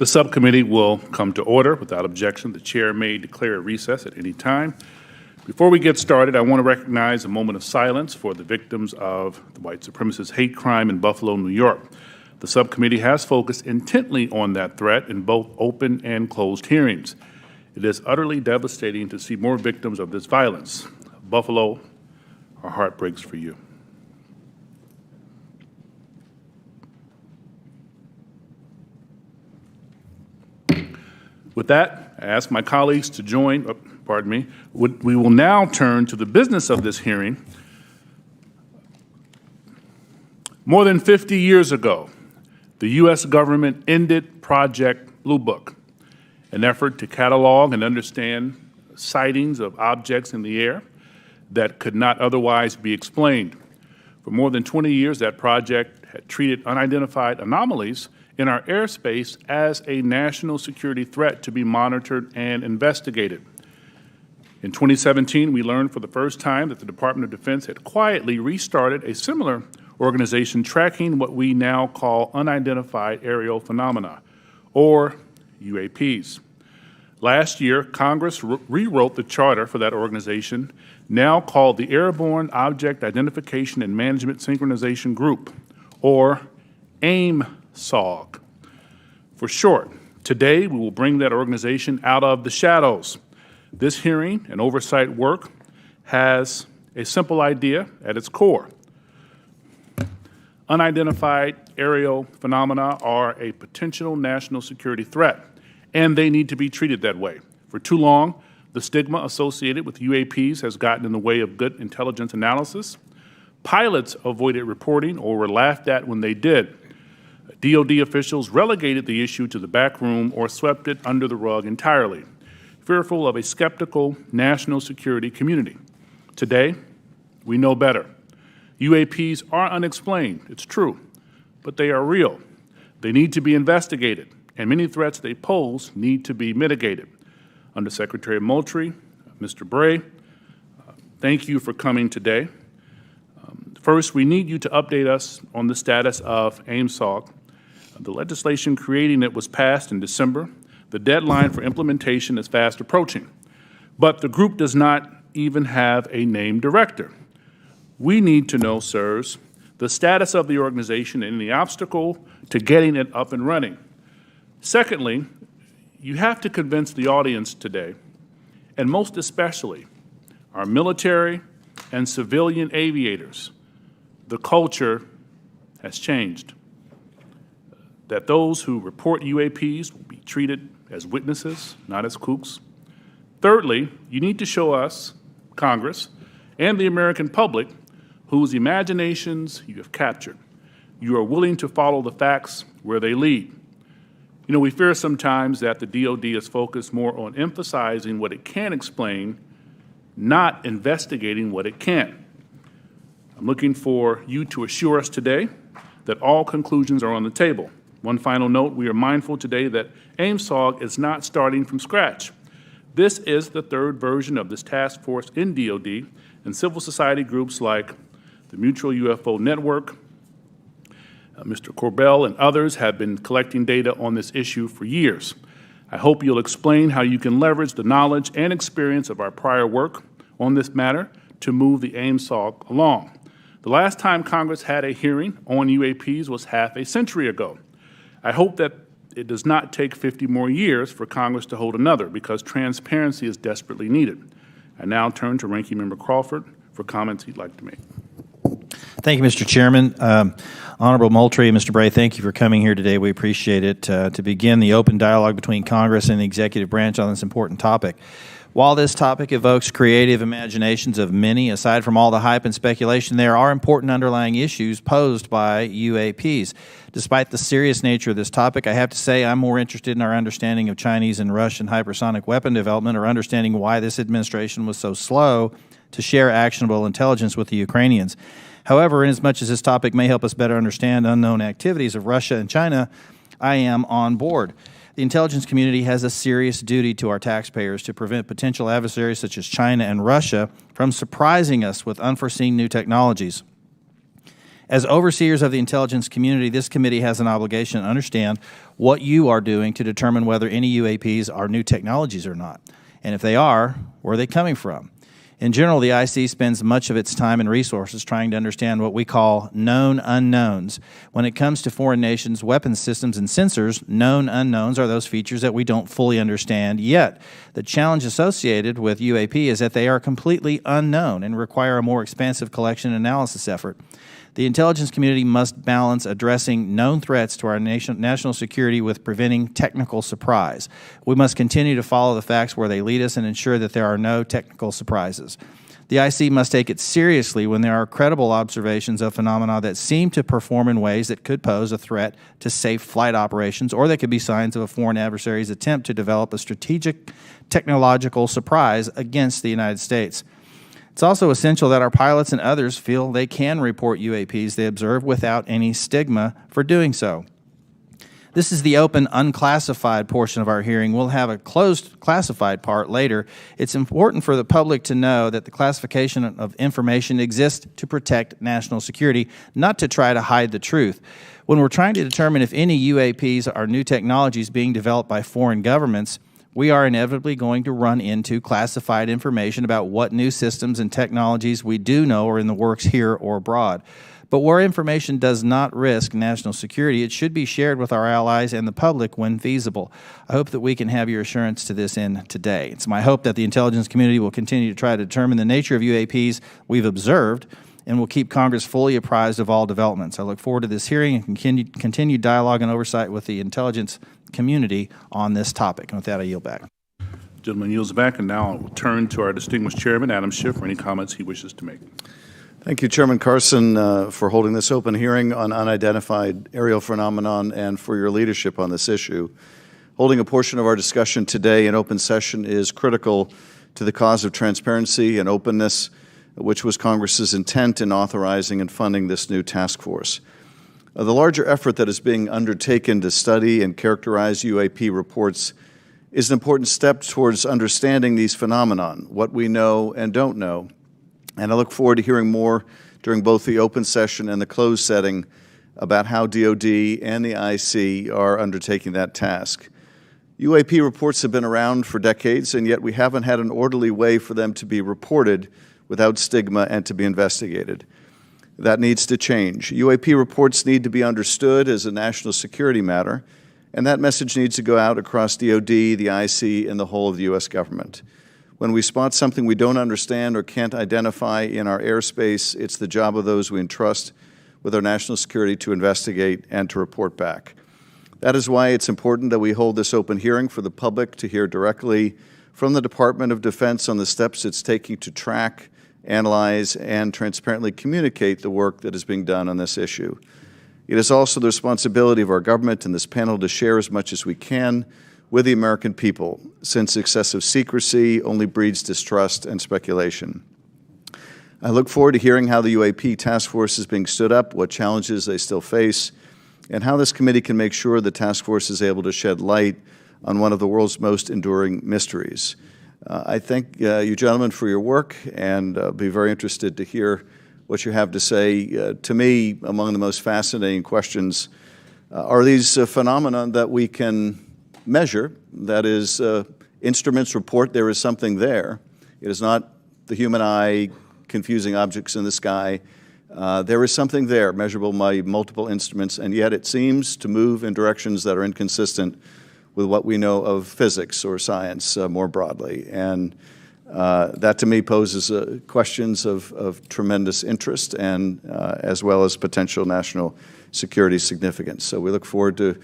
The subcommittee will come to order. Without objection, the chair may declare a recess at any time. Before we get started, I want to recognize a moment of silence for the victims of the white supremacist hate crime in Buffalo, New York. The subcommittee has focused intently on that threat in both open and closed hearings. It is utterly devastating to see more victims of this violence. Buffalo, our heart breaks for you. With that, I ask my colleagues to join, we will now turn to the business of this hearing. More than 50 years ago, the U.S. government ended Project Blue Book, an effort to catalog and understand sightings of objects in the air that could not otherwise be explained. For more than 20 years, that project had treated unidentified anomalies in our airspace as a national security threat to be monitored and investigated. In 2017, we learned for the first time that the Department of Defense had quietly restarted a similar organization tracking what we now call unidentified aerial phenomena, or UAPs. Last year, Congress rewrote the charter for that organization, now called the Airborne Object Identification and Management Synchronization Group, or AIM-SOG. For short, today we will bring that organization out of the shadows. This hearing and oversight work has a simple idea at its core. Unidentified aerial phenomena are a potential national security threat, and they need to be treated that way. For too long, the stigma associated with UAPs has gotten in the way of good intelligence analysis. Pilots avoided reporting or were laughed at when they did. DoD officials relegated the issue to the back room or swept it under the rug entirely, fearful of a skeptical national security community. Today, we know better. UAPs are unexplained, it's true, but they are real. They need to be investigated, and many threats they pose need to be mitigated. Undersecretary Moultrie, Mr. Bray, thank you for coming today. First, we need you to update us on the status of AIM-SOG. The legislation creating it was passed in December. The deadline for implementation is fast approaching, but the group does not even have a named director. We need to know, sirs, the status of the organization and the obstacle to getting it up and running. Secondly, you have to convince the audience today, and most especially our military and civilian aviators, the culture has changed. That those who report UAPs will be treated as witnesses, not as kooks. Thirdly, you need to show us, Congress, and the American public whose imaginations you have captured. You are willing to follow the facts where they lead. You know, we fear sometimes that the DoD is focused more on emphasizing what it can explain, not investigating what it can't. I'm looking for you to assure us today that all conclusions are on the table. One final note, we are mindful today that AIM-SOG is not starting from scratch. This is the third version of this task force in DoD, and civil society groups like the Mutual UFO Network, Mr. Corbell and others have been collecting data on this issue for years. I hope you'll explain how you can leverage the knowledge and experience of our prior work on this matter to move the AIM-SOG along. The last time Congress had a hearing on UAPs was half a century ago. I hope that it does not take 50 more years for Congress to hold another, because transparency is desperately needed. I now turn to Ranking Member Crawford for comments he'd like to make. Thank you, Mr. Chairman. Honorable Moultrie and Mr. Bray, thank you for coming here today. We appreciate it. To begin the open dialogue between Congress and the executive branch on this important topic. While this topic evokes creative imaginations of many, aside from all the hype and speculation, there are important underlying issues posed by UAPs. Despite the serious nature of this topic, I have to say I'm more interested in our understanding of Chinese and Russian hypersonic weapon development, or understanding why this administration was so slow to share actionable intelligence with the Ukrainians. However, inasmuch as this topic may help us better understand unknown activities of Russia and China, I am on board. The intelligence community has a serious duty to our taxpayers to prevent potential adversaries such as China and Russia from surprising us with unforeseen new technologies. As overseers of the intelligence community, this committee has an obligation to understand what you are doing to determine whether any UAPs are new technologies or not. And if they are, where are they coming from? In general, the IC spends much of its time and resources trying to understand what we call known unknowns. When it comes to foreign nations' weapons systems and sensors, known unknowns are those features that we don't fully understand yet. The challenge associated with UAP is that they are completely unknown and require a more expansive collection and analysis effort. The intelligence community must balance addressing known threats to our national security with preventing technical surprise. We must continue to follow the facts where they lead us and ensure that there are no technical surprises. The IC must take it seriously when there are credible observations of phenomena that seem to perform in ways that could pose a threat to safe flight operations, or that could be signs of a foreign adversary's attempt to develop a strategic technological surprise against the United States. It's also essential that our pilots and others feel they can report UAPs they observe without any stigma for doing so. This is the open, unclassified portion of our hearing. We'll have a closed, classified part later. It's important for the public to know that the classification of information exists to protect national security, not to try to hide the truth. When we're trying to determine if any UAPs are new technologies being developed by foreign governments, we are inevitably going to run into classified information about what new systems and technologies we do know are in the works here or abroad. But where information does not risk national security, it should be shared with our allies and the public when feasible. I hope that we can have your assurance to this end today. It's my hope that the intelligence community will continue to try to determine the nature of UAPs we've observed and will keep Congress fully apprised of all developments. I look forward to this hearing and continued dialogue and oversight with the intelligence community on this topic. And with that, I yield back. Gentleman yields back, and now I will turn to our distinguished chairman, Adam Schiff, for any comments he wishes to make. Thank you, Chairman Carson, for holding this open hearing on unidentified aerial phenomenon and for your leadership on this issue. Holding a portion of our discussion today in open session is critical to the cause of transparency and openness, which was Congress's intent in authorizing and funding this new task force. The larger effort that is being undertaken to study and characterize UAP reports is an important step towards understanding these phenomenon, what we know and don't know. And I look forward to hearing more during both the open session and the closed setting about how DoD and the IC are undertaking that task. UAP reports have been around for decades, and yet we haven't had an orderly way for them to be reported without stigma and to be investigated. That needs to change. UAP reports need to be understood as a national security matter, and that message needs to go out across DoD, the IC, and the whole of the U.S. government. When we spot something we don't understand or can't identify in our airspace, it's the job of those we entrust with our national security to investigate and to report back. That is why it's important that we hold this open hearing for the public to hear directly from the Department of Defense on the steps it's taking to track, analyze, and transparently communicate the work that is being done on this issue. It is also the responsibility of our government and this panel to share as much as we can with the American people, since excessive secrecy only breeds distrust and speculation. I look forward to hearing how the UAP task force is being stood up, what challenges they still face, and how this committee can make sure the task force is able to shed light on one of the world's most enduring mysteries. I thank you gentlemen for your work, and be very interested to hear what you have to say. To me, among the most fascinating questions are these phenomena that we can measure. That is, instruments report there is something there. It is not the human eye confusing objects in the sky. There is something there, measurable by multiple instruments, and yet it seems to move in directions that are inconsistent with what we know of physics or science more broadly. And that to me poses questions of tremendous interest and as well as potential national security significance. So we look forward to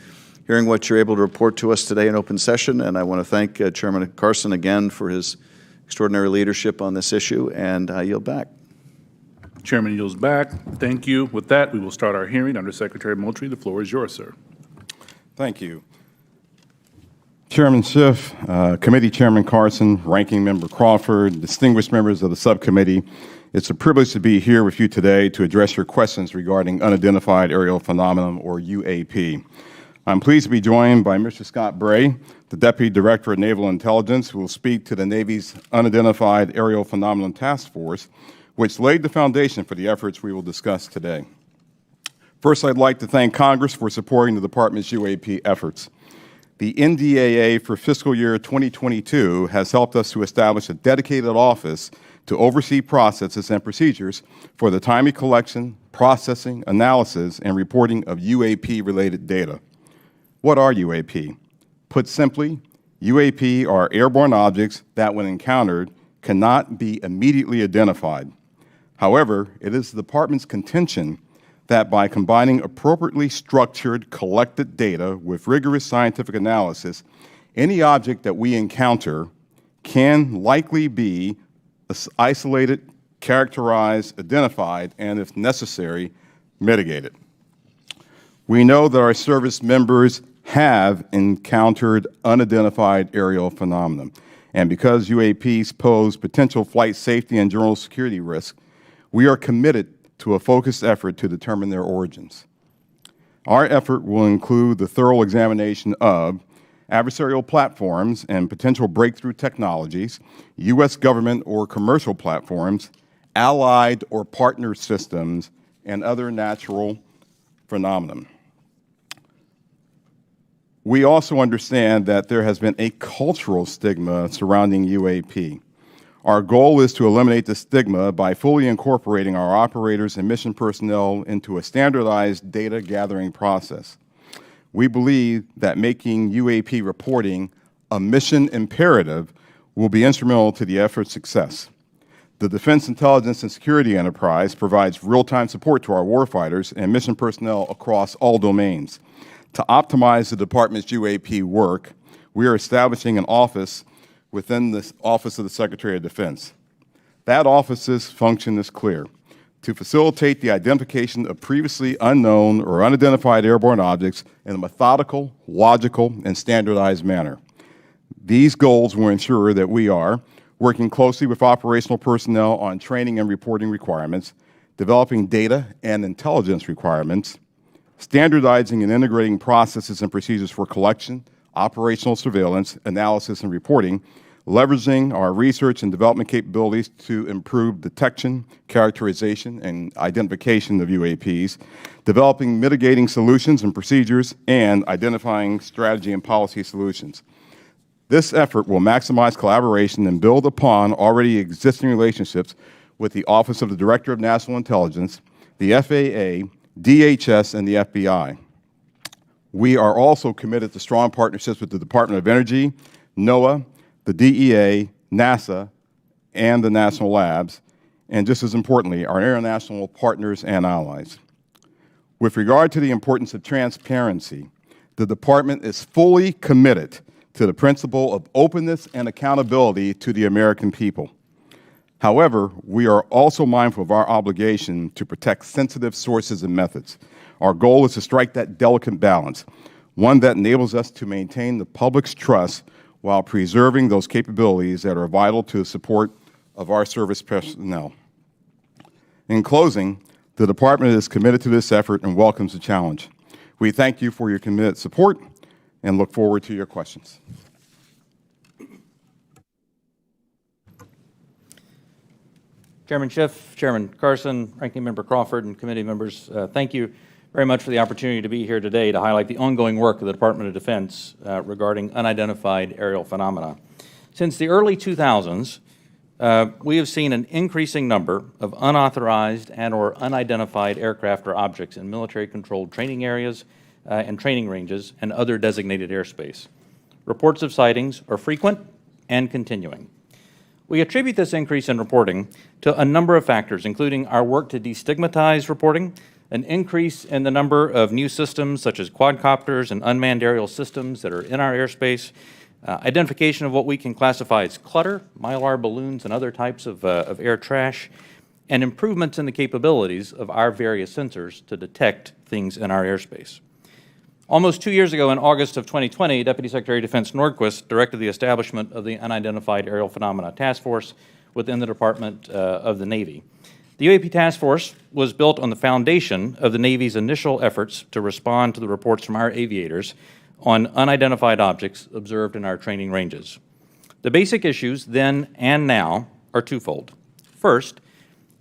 hearing what you're able to report to us today in open session, and I want to thank Chairman Carson again for his extraordinary leadership on this issue, and I yield back. Chairman yields back. Thank you. With that, we will start our hearing. Under Secretary Moultrie, the floor is yours, sir. Thank you. Chairman Schiff, Committee Chairman Carson, Ranking Member Crawford, distinguished members of the subcommittee, it's a privilege to be here with you today to address your questions regarding unidentified aerial phenomenon, or UAP. I'm pleased to be joined by Mr. Scott Bray, the Deputy Director of Naval Intelligence, who will speak to the Navy's Unidentified Aerial Phenomenon Task Force, which laid the foundation for the efforts we will discuss today. First, I'd like to thank Congress for supporting the Department's UAP efforts. The NDAA for fiscal year 2022 has helped us to establish a dedicated office to oversee processes and procedures for the timely collection, processing, analysis, and reporting of UAP-related data. What are UAP? Put simply, UAP are airborne objects that, when encountered, cannot be immediately identified. However, it is the Department's contention that by combining appropriately structured, collected data with rigorous scientific analysis, any object that we encounter can likely be isolated, characterized, identified, and, if necessary, mitigated. We know that our service members have encountered unidentified aerial phenomena, and because UAPs pose potential flight safety and general security risk, we are committed to a focused effort to determine their origins. Our effort will include the thorough examination of adversarial platforms and potential breakthrough technologies, U.S. government or commercial platforms, allied or partner systems, and other natural phenomena. We also understand that there has been a cultural stigma surrounding UAP. Our goal is to eliminate the stigma by fully incorporating our operators and mission personnel into a standardized data gathering process. We believe that making UAP reporting a mission imperative will be instrumental to the effort's success. The Defense Intelligence and Security Enterprise provides real-time support to our warfighters and mission personnel across all domains. To optimize the Department's UAP work, we are establishing an office within the Office of the Secretary of Defense. That office's function is clear: to facilitate the identification of previously unknown or unidentified airborne objects in a methodical, logical, and standardized manner. These goals will ensure that we are working closely with operational personnel on training and reporting requirements, developing data and intelligence requirements, standardizing and integrating processes and procedures for collection, operational surveillance, analysis, and reporting, leveraging our research and development capabilities to improve detection, characterization, and identification of UAPs, developing mitigating solutions and procedures, and identifying strategy and policy solutions. This effort will maximize collaboration and build upon already existing relationships with the Office of the Director of National Intelligence, the FAA, DHS, and the FBI. We are also committed to strong partnerships with the Department of Energy, NOAA, the DEA, NASA, and the national labs, and just as importantly, our international partners and allies. With regard to the importance of transparency, the Department is fully committed to the principle of openness and accountability to the American people. However, we are also mindful of our obligation to protect sensitive sources and methods. Our goal is to strike that delicate balance, one that enables us to maintain the public's trust while preserving those capabilities that are vital to the support of our service personnel. In closing, the Department is committed to this effort and welcomes the challenge. We thank you for your committed support and look forward to your questions. Chairman Schiff, Chairman Carson, Ranking Member Crawford, and committee members, thank you very much for the opportunity to be here today to highlight the ongoing work of the Department of Defense regarding unidentified aerial phenomena. Since the early 2000s, we have seen an increasing number of unauthorized and or unidentified aircraft or objects in military-controlled training areas and training ranges and other designated airspace. Reports of sightings are frequent and continuing. We attribute this increase in reporting to a number of factors, including our work to destigmatize reporting, an increase in the number of new systems such as quadcopters and unmanned aerial systems that are in our airspace, identification of what we can classify as clutter, mylar balloons, and other types of air trash, and improvements in the capabilities of our various sensors to detect things in our airspace. Almost 2 years ago, in August of 2020, Deputy Secretary of Defense Nordquist directed the establishment of the Unidentified Aerial Phenomena Task Force within the Department of the Navy. The UAP Task Force was built on the foundation of the Navy's initial efforts to respond to the reports from our aviators on unidentified objects observed in our training ranges. The basic issues then and now are twofold. First,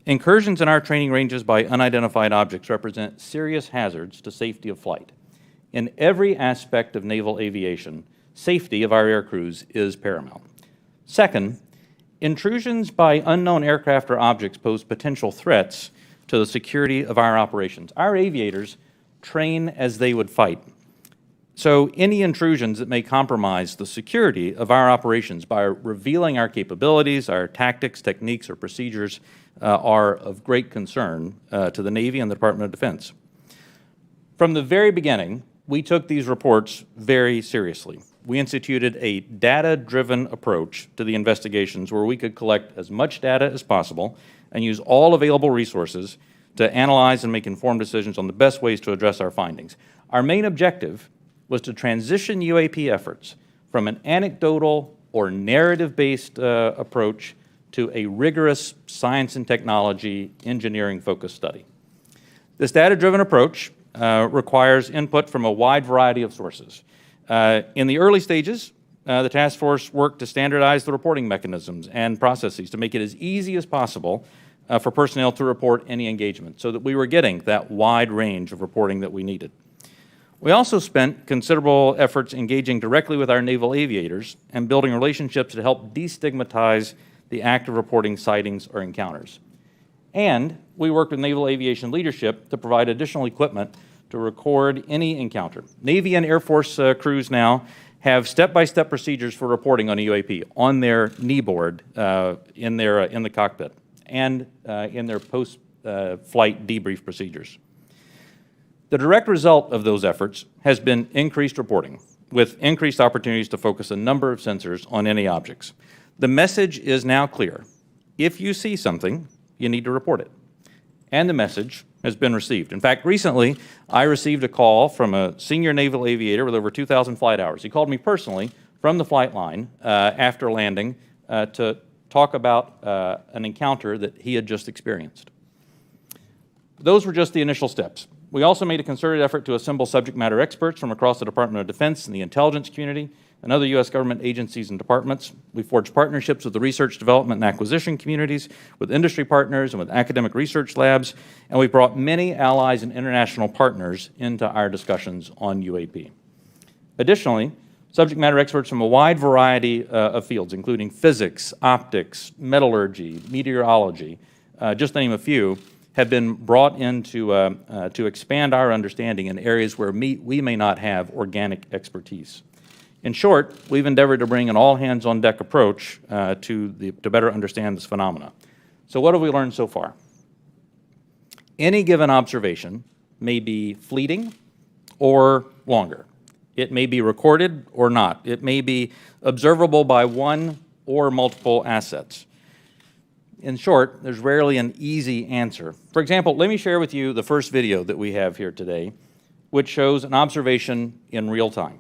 Incursions in our training ranges by unidentified objects represent serious hazards to safety of flight. In every aspect of naval aviation, safety of our air crews is paramount. Second, intrusions by unknown aircraft or objects pose potential threats to the security of our operations. Our aviators train as they would fight. So any intrusions that may compromise the security of our operations by revealing our capabilities, our tactics, techniques, or procedures are of great concern to the Navy and the Department of Defense. From the very beginning, we took these reports very seriously. We instituted a data-driven approach to the investigations where we could collect as much data as possible and use all available resources to analyze and make informed decisions on the best ways to address our findings. Our main objective was to transition UAP efforts from an anecdotal or narrative-based approach to a rigorous science and technology engineering-focused study. This data-driven approach requires input from a wide variety of sources. In the early stages, the task force worked to standardize the reporting mechanisms and processes to make it as easy as possible for personnel to report any engagement so that we were getting that wide range of reporting that we needed. We also spent considerable efforts engaging directly with our naval aviators and building relationships to help destigmatize the act of reporting sightings or encounters. And we worked with naval aviation leadership to provide additional equipment to record any encounter. Navy and Air Force crews now have step-by-step procedures for reporting on a UAP on their knee board in the cockpit and in their post-flight debrief procedures. The direct result of those efforts has been increased reporting, with increased opportunities to focus a number of sensors on any objects. The message is now clear. If you see something, you need to report it. And the message has been received. In fact, recently, I received a call from a senior naval aviator with over 2,000 flight hours. He called me personally from the flight line after landing to talk about an encounter that he had just experienced. Those were just the initial steps. We also made a concerted effort to assemble subject matter experts from across the Department of Defense and the intelligence community and other U.S. government agencies and departments. We forged partnerships with the research, development, and acquisition communities, with industry partners, and with academic research labs, and we brought many allies and international partners into our discussions on UAP. Additionally, subject matter experts from a wide variety of fields, including physics, optics, metallurgy, meteorology, just to name a few, have been brought in to expand our understanding in areas where we may not have organic expertise. In short, we've endeavored to bring an all-hands-on-deck approach to better understand this phenomena. So what have we learned so far? Any given observation may be fleeting or longer. It may be recorded or not. It may be observable by one or multiple assets. In short, there's rarely an easy answer. For example, let me share with you the first video that we have here today, which shows an observation in real time.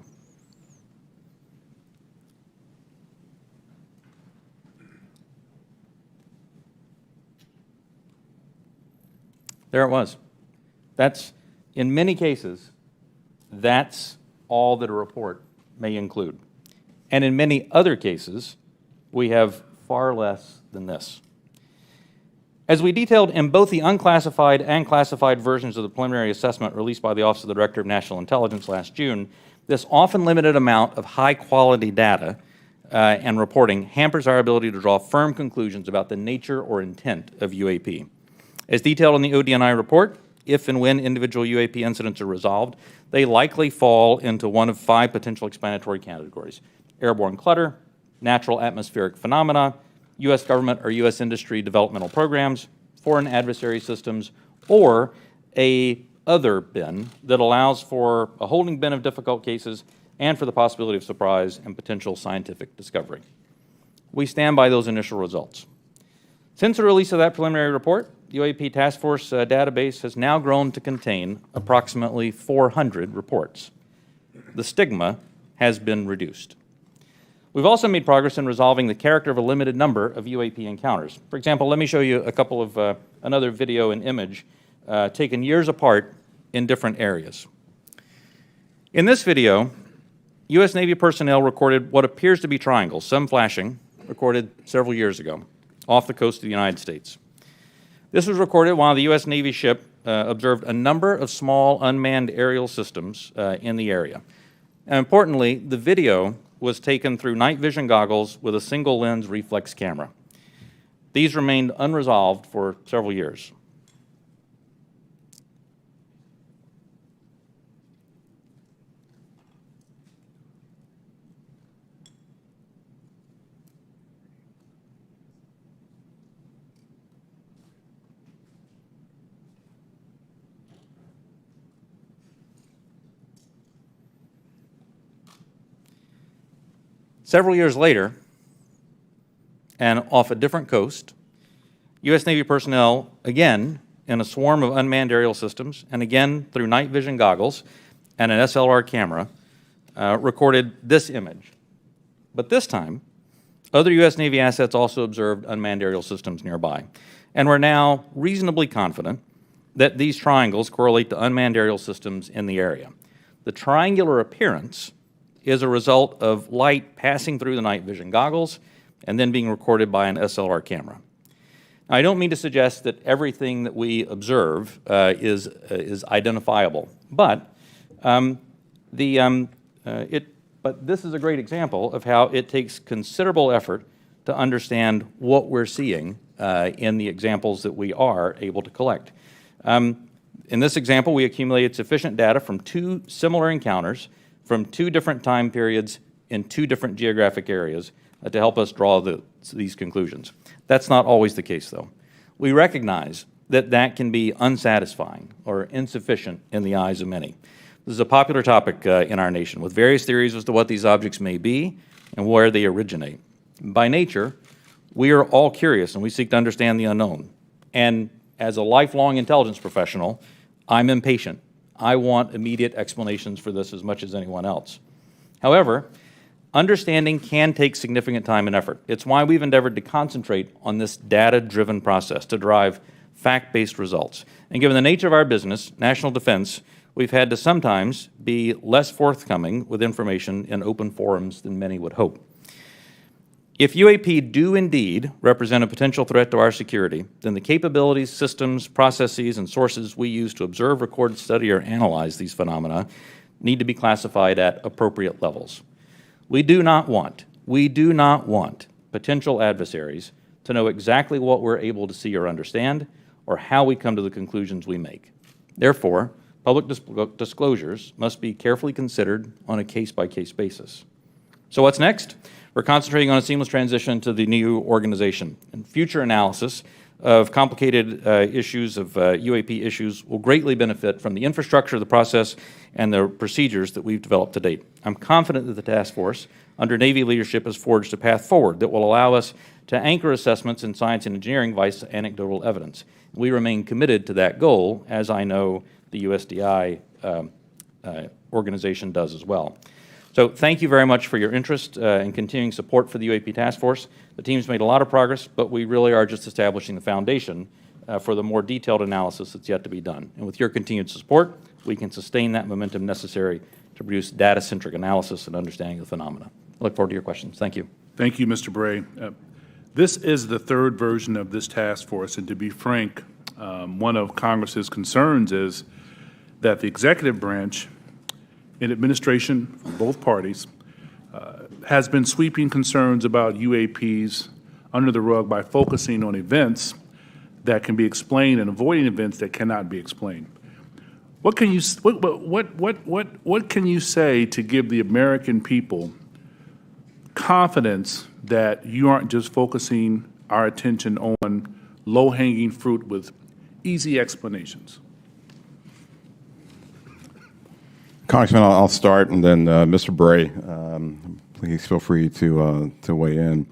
There it was. That's, in many cases, that's all that a report may include. And in many other cases, we have far less than this. As we detailed in both the unclassified and classified versions of the preliminary assessment released by the Office of the Director of National Intelligence last June, this often limited amount of high-quality data and reporting hampers our ability to draw firm conclusions about the nature or intent of UAP. As detailed in the ODNI report, if and when individual UAP incidents are resolved, they likely fall into one of 5 potential explanatory categories: airborne clutter, natural atmospheric phenomena, U.S. government or U.S. industry developmental programs, foreign adversary systems, or a other bin that allows for a holding bin of difficult cases and for the possibility of surprise and potential scientific discovery. We stand by those initial results. Since the release of that preliminary report, the UAP Task Force database has now grown to contain approximately 400 reports. The stigma has been reduced. We've also made progress in resolving the character of a limited number of UAP encounters. For example, let me show you a couple of another video and image taken years apart in different areas. In this video, U.S. Navy personnel recorded what appears to be triangles, some flashing, recorded several years ago, off the coast of the United States. This was recorded while the U.S. Navy ship observed a number of small unmanned aerial systems in the area. And importantly, the video was taken through night vision goggles with a single lens reflex camera. These remained unresolved for several years. Several years later, and off a different coast, U.S. Navy personnel, again in a swarm of unmanned aerial systems, and again through night vision goggles and an SLR camera, recorded this image. But this time, other U.S. Navy assets also observed unmanned aerial systems nearby. And we're now reasonably confident that these triangles correlate to unmanned aerial systems in the area. The triangular appearance is a result of light passing through the night vision goggles and then being recorded by an SLR camera. Now, I don't mean to suggest that everything that we observe is identifiable, but this is a great example of how it takes considerable effort to understand what we're seeing in the examples that we are able to collect. In this example, we accumulated sufficient data from 2 similar encounters from 2 different time periods in 2 different geographic areas to help us draw these conclusions. That's not always the case, though. We recognize that that can be unsatisfying or insufficient in the eyes of many. This is a popular topic in our nation, with various theories as to what these objects may be and where they originate. By nature, we are all curious and we seek to understand the unknown. And as a lifelong intelligence professional, I'm impatient. I want immediate explanations for this as much as anyone else. However, understanding can take significant time and effort. It's why we've endeavored to concentrate on this data-driven process to derive fact-based results. And given the nature of our business, national defense, we've had to sometimes be less forthcoming with information in open forums than many would hope. If UAP do indeed represent a potential threat to our security, then the capabilities, systems, processes, and sources we use to observe, record, study, or analyze these phenomena need to be classified at appropriate levels. We do not want potential adversaries to know exactly what we're able to see or understand, or how we come to the conclusions we make. Therefore, public disclosures must be carefully considered on a case-by-case basis. So what's next? We're concentrating on a seamless transition to the new organization, and future analysis of complicated issues of UAP issues will greatly benefit from the infrastructure, the process, and the procedures that we've developed to date. I'm confident that the task force under Navy leadership has forged a path forward that will allow us to anchor assessments in science and engineering by anecdotal evidence. We remain committed to that goal, as I know the USDI organization does as well. So thank you very much for your interest and continuing support for the UAP Task Force. The team's made a lot of progress, but we really are just establishing the foundation for the more detailed analysis that's yet to be done. And with your continued support, we can sustain that momentum necessary to produce data-centric analysis and understanding of the phenomena. I look forward to your questions. Thank you. Thank you, Mr. Bray. This is the 3rd version of this task force, and to be frank, one of Congress's concerns is that the executive branch in administration from both parties has been sweeping concerns about UAPs under the rug by focusing on events that can be explained and avoiding events that cannot be explained. What can you say to give the American people confidence that you aren't just focusing our attention on low-hanging fruit with easy explanations? Congressman, I'll start, and then Mr. Bray, please feel free to weigh in.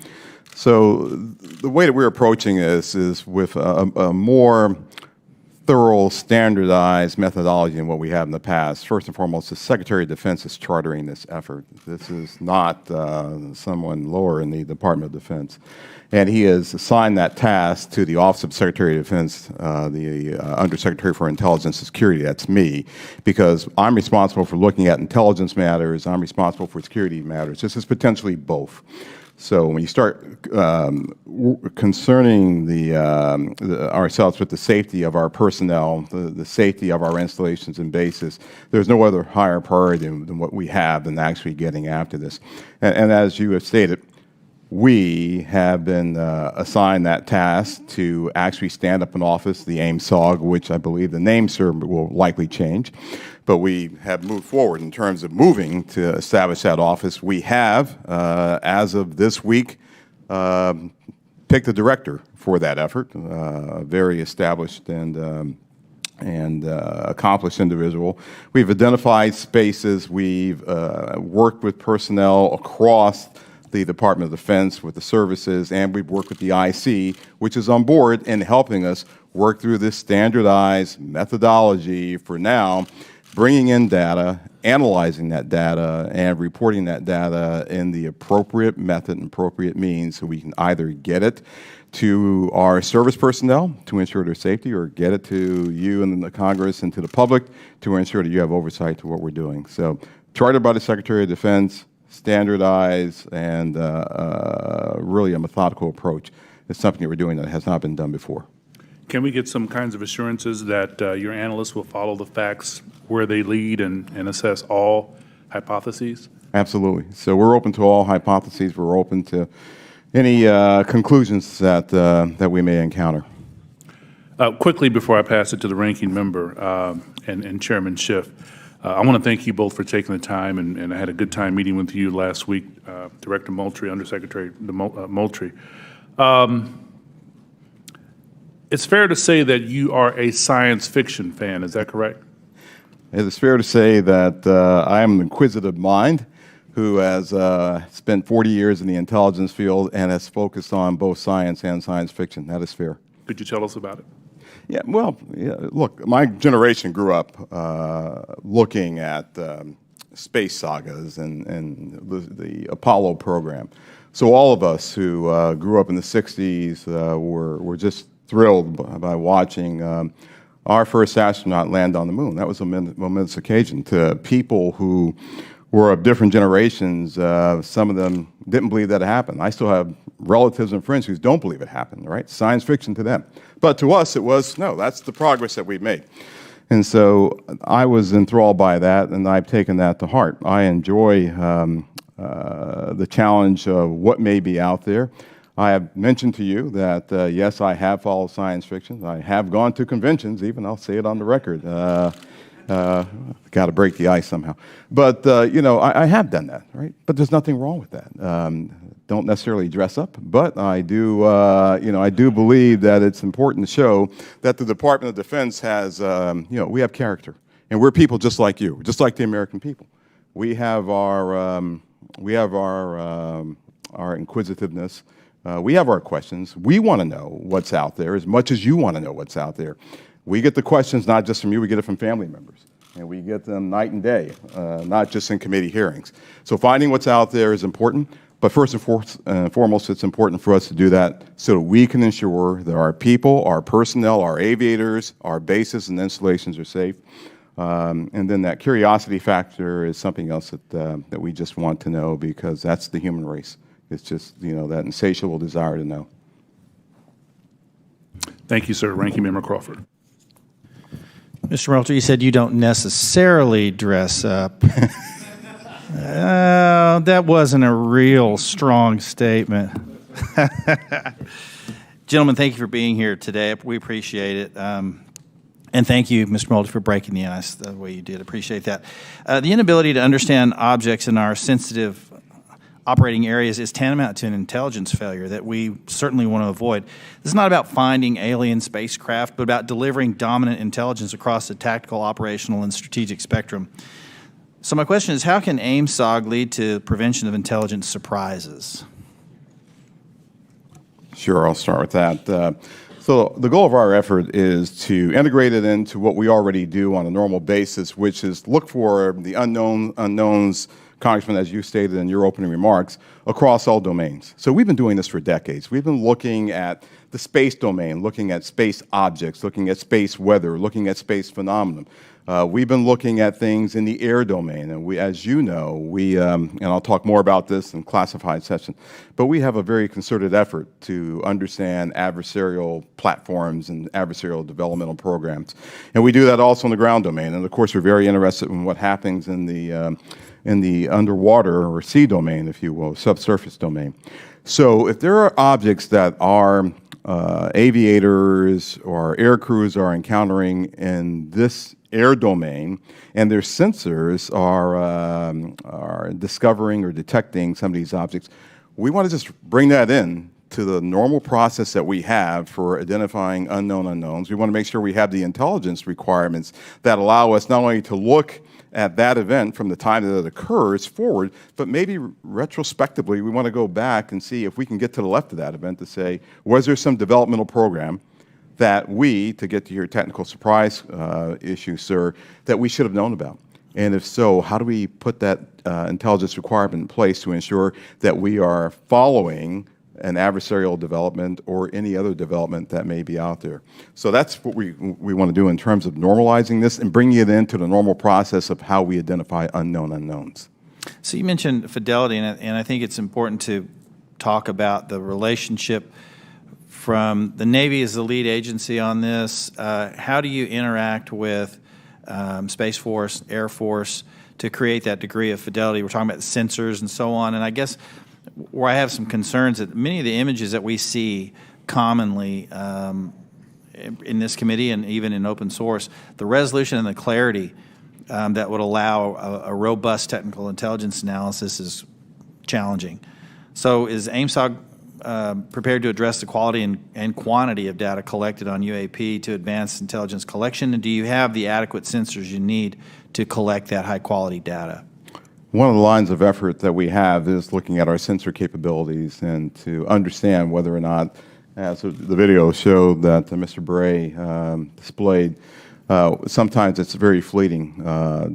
So the way that we're approaching this is with a more thorough, standardized methodology than what we have in the past. First and foremost, the Secretary of Defense is chartering this effort. This is not someone lower in the Department of Defense. And he has assigned that task to the Office of Secretary of Defense, the Undersecretary for Intelligence and Security. That's me, because I'm responsible for looking at intelligence matters. I'm responsible for security matters. This is potentially both. So when you start concerning ourselves with the safety of our personnel, the safety of our installations and bases, there's no other higher priority than what we have than actually getting after this. And as you have stated, we have been assigned that task to actually stand up an office, the AIM-SOG, which I believe the name, sir, will likely change. But we have moved forward in terms of moving to establish that office. We have, as of this week, picked a director for that effort, a very established and accomplished individual. We've identified spaces. We've worked with personnel across the Department of Defense with the services, and we've worked with the IC, which is on board in helping us work through this standardized methodology for now, bringing in data, analyzing that data, and reporting that data in the appropriate method and appropriate means so we can either get it to our service personnel to ensure their safety or get it to you and the Congress and to the public to ensure that you have oversight to what we're doing. So chartered by the Secretary of Defense, standardized, and really a methodical approach is something that we're doing that has not been done before. Can we get some kinds of assurances that your analysts will follow the facts where they lead and assess all hypotheses? Absolutely. So we're open to all hypotheses. We're open to any conclusions that we may encounter. Quickly, before I pass it to the ranking member and Chairman Schiff, I want to thank you both for taking the time, and I had a good time meeting with you last week, Director Moultrie, Undersecretary Moultrie. It's fair to say that you are a science fiction fan, is that correct? It is fair to say that I am an inquisitive mind who has spent 40 years in the intelligence field and has focused on both science and science fiction. That is fair. Could you tell us about it? Yeah, well, look, my generation grew up looking at space sagas and the Apollo program. So all of us who grew up in the 60s were just thrilled by watching our first astronaut land on the moon. That was a momentous occasion to people who were of different generations. Some of them didn't believe that it happened. I still have relatives and friends who don't believe it happened, right? Science fiction to them. But to us, it was, no, that's the progress that we've made. And so I was enthralled by that, and I've taken that to heart. I enjoy the challenge of what may be out there. I have mentioned to you that, yes, I have followed science fiction. I have gone to conventions, even. I'll say it on the record. Got to break the ice somehow. But, you know, I have done that, right? But there's nothing wrong with that. Don't necessarily dress up, but I do, you know, I do believe that it's important to show that the Department of Defense has, you know, we have character. And we're people just like you, just like the American people. We have our inquisitiveness. We have our questions. We want to know what's out there as much as you want to know what's out there. We get the questions not just from you, we get it from family members. And we get them night and day, not just in committee hearings. So finding what's out there is important, but first and foremost, it's important for us to do that so that we can ensure that our people, our personnel, our aviators, our bases and installations are safe. And then that curiosity factor is something else that we just want to know, because that's the human race. It's just, you know, that insatiable desire to know. Thank you, sir. Ranking Member Crawford. Mr. Moultrie, you said you don't necessarily dress up. That wasn't a real strong statement. Gentlemen, thank you for being here today. We appreciate it. And thank you, Mr. Moultrie, for breaking the ice the way you did. Appreciate that. The inability to understand objects in our sensitive operating areas is tantamount to an intelligence failure that we certainly want to avoid. This is not about finding alien spacecraft, but about delivering dominant intelligence across the tactical, operational, and strategic spectrum. So my question is, how can AIM-SOG lead to prevention of intelligence surprises? Sure, I'll start with that. So the goal of our effort is to integrate it into what we already do on a normal basis, which is look for the unknowns, Congressman, as you stated in your opening remarks, across all domains. So we've been doing this for decades. We've been looking at the space domain, looking at space objects, looking at space weather, looking at space phenomenon. We've been looking at things in the air domain, and as you know, and I'll talk more about this in classified session, but we have a very concerted effort to understand adversarial platforms and adversarial developmental programs. And we do that also in the ground domain. And of course, we're very interested in what happens in the underwater or sea domain, if you will, subsurface domain. So if there are objects that are aviators or air crews are encountering in this air domain, and their sensors are discovering or detecting some of these objects, we want to just bring that in to the normal process that we have for identifying unknown unknowns. We want to make sure we have the intelligence requirements that allow us not only to look at that event from the time that it occurs forward, but maybe retrospectively we want to go back and see if we can get to the left of that event to say, was there some developmental program that we, to get to your technical surprise issue, sir, that we should have known about? And if so, how do we put that intelligence requirement in place to ensure that we are following an adversarial development or any other development that may be out there? So that's what we want to do in terms of normalizing this and bringing it into the normal process of how we identify unknown unknowns. So you mentioned fidelity, and I think it's important to talk about the relationship from the Navy as the lead agency on this. How do you interact with Space Force, Air Force to create that degree of fidelity? We're talking about sensors and so on, and I guess where I have some concerns that many of the images that we see commonly in this committee and even in open source, the resolution and the clarity that would allow a robust technical intelligence analysis is challenging. So is AIM-SOG prepared to address the quality and quantity of data collected on UAP to advance intelligence collection? And do you have the adequate sensors you need to collect that high-quality data? One of the lines of effort that we have is looking at our sensor capabilities and to understand whether or not, as the video showed that Mr. Bray displayed, sometimes it's very fleeting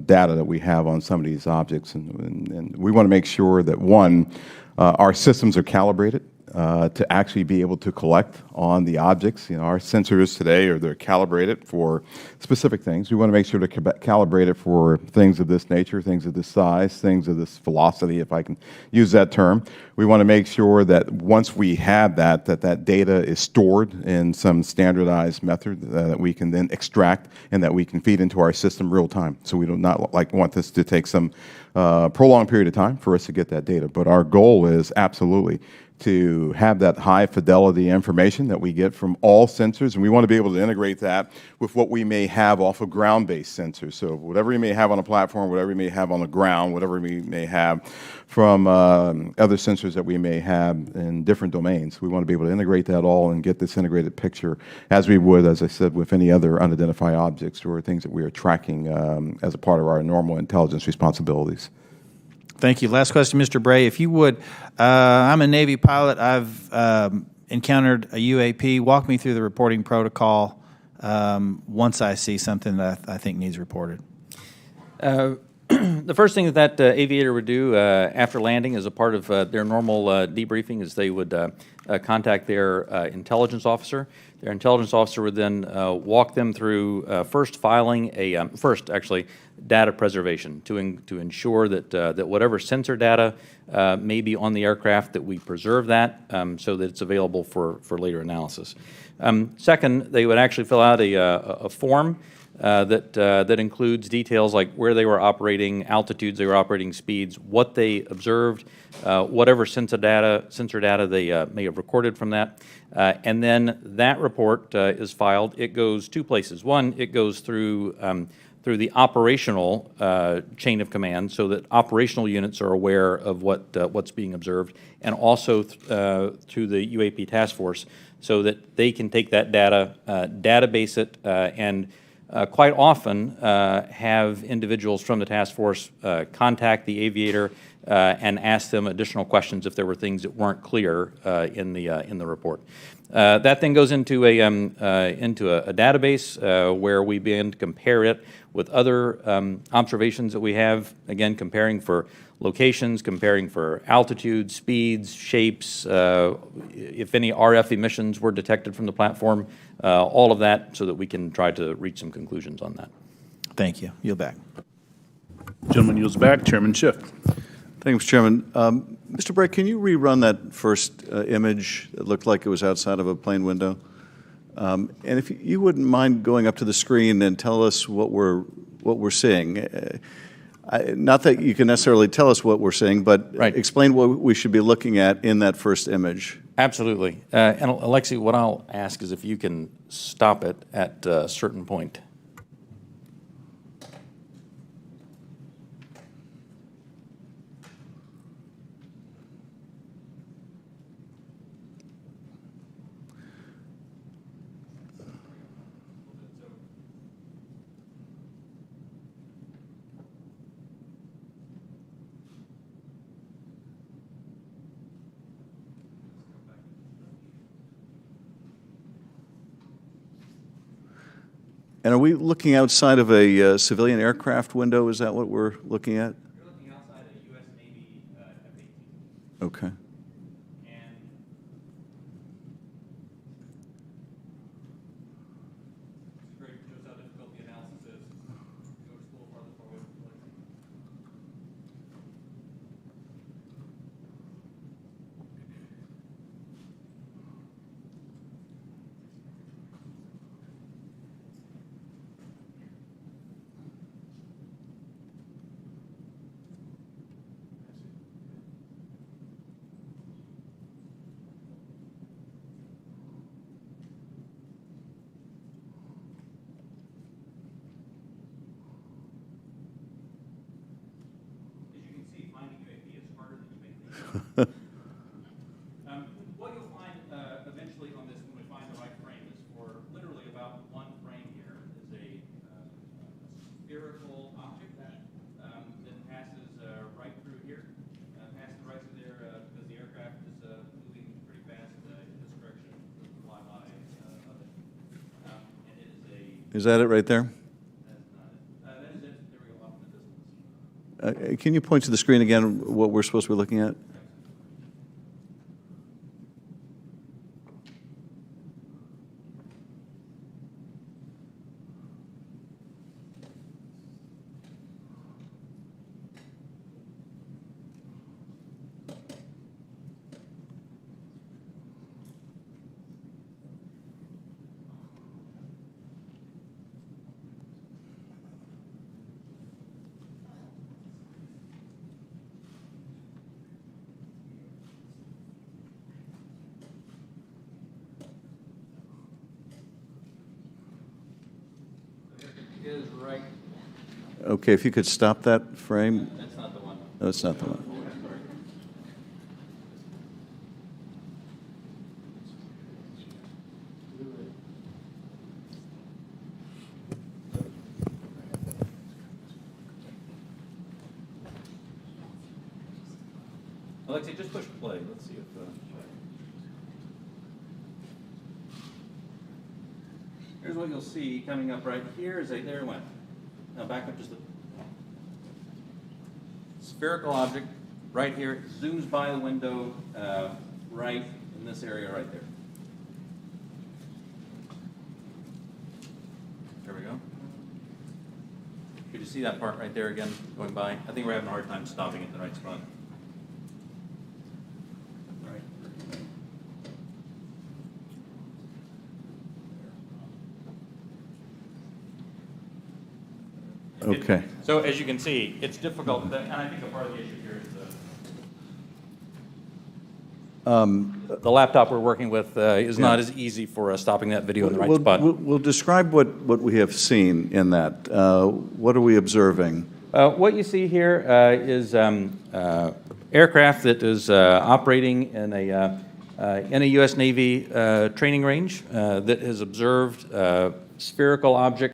data that we have on some of these objects. And we want to make sure that, one, our systems are calibrated to actually be able to collect on the objects. You know, our sensors today they're calibrated for specific things. We want to make sure they're calibrated for things of this nature, things of this size, things of this velocity, if I can use that term. We want to make sure that once we have that data is stored in some standardized method that we can then extract and that we can feed into our system real time. So we do not want this to take some prolonged period of time for us to get that data. But our goal is absolutely to have that high fidelity information that we get from all sensors, and we want to be able to integrate that with what we may have off of ground-based sensors. So whatever we may have on a platform, whatever we may have on the ground, whatever we may have from other sensors that we may have in different domains, we want to be able to integrate that all and get this integrated picture as we would, as I said, with any other unidentified objects or things that we are tracking as a part of our normal intelligence responsibilities. Thank you. Last question, Mr. Bray, if you would. I'm a Navy pilot. I've encountered a UAP. Walk me through the reporting protocol once I see something that I think needs reported. The first thing that aviator would do after landing as a part of their normal debriefing is they would contact their intelligence officer. Their intelligence officer would then walk them through first filing data preservation to ensure that whatever sensor data may be on the aircraft, that we preserve that so that it's available for later analysis. Second, they would actually fill out a form that includes details like where they were operating, altitudes they were operating, speeds, what they observed, whatever sensor data they may have recorded from that. And then that report is filed. It goes two places. One, it goes through the operational chain of command so that operational units are aware of what's being observed, and also through the UAP task force so that they can take that data, database it, and quite often have individuals from the task force contact the aviator and ask them additional questions if there were things that weren't clear in the report. That then goes into a database where we begin to compare it with other observations that we have, again, comparing for locations, comparing for altitude, speeds, shapes, if any RF emissions were detected from the platform, all of that so that we can try to reach some conclusions on that. Thank you. Yield back. Gentleman yields back. Chairman Schiff. Thank you, Mr. Chairman. Mr. Bray, can you rerun that first image that looked like it was outside of a plane window? And if you wouldn't mind going up to the screen and tell us what we're seeing. Not that you can necessarily tell us what we're seeing, but Right. explain what we should be looking at in that first image. Absolutely. And Alexi, what I'll ask is if you can stop it at a certain point. And are we looking outside of a civilian aircraft window? Is that what we're looking at? You're looking outside a U.S. Navy F-18. Okay. And it's great, it shows how difficult the analysis is. Go just a little farther forward. As you can see, finding UAP is harder than you may think. What you'll find eventually on this, when we find the right frame, is for literally about one frame here is a spherical object that passes right through here, passes right through there because the aircraft is moving pretty fast in this direction with the flyby of it. And it is a, Is that it right there? that is it. There we go, off in the distance. Can you point to the screen again what we're supposed to be looking at? Is right. Okay, if you could stop that frame. That's not the one. No, it's not the one. Alexei, just push play. Let's see if. Here's what you'll see coming up right here is there it went. Now back up just a spherical object right here. It zooms by the window right in this area right there. There we go. Could you see that part right there again going by? I think we're having a hard time stopping it in the right spot. Okay. So as you can see, it's difficult, and I think a part of the issue here is the laptop we're working with is not as easy for stopping that video in the right spot. We'll describe what we have seen in that. What are we observing? What you see here is aircraft that is operating in a U.S. Navy training range that has observed spherical object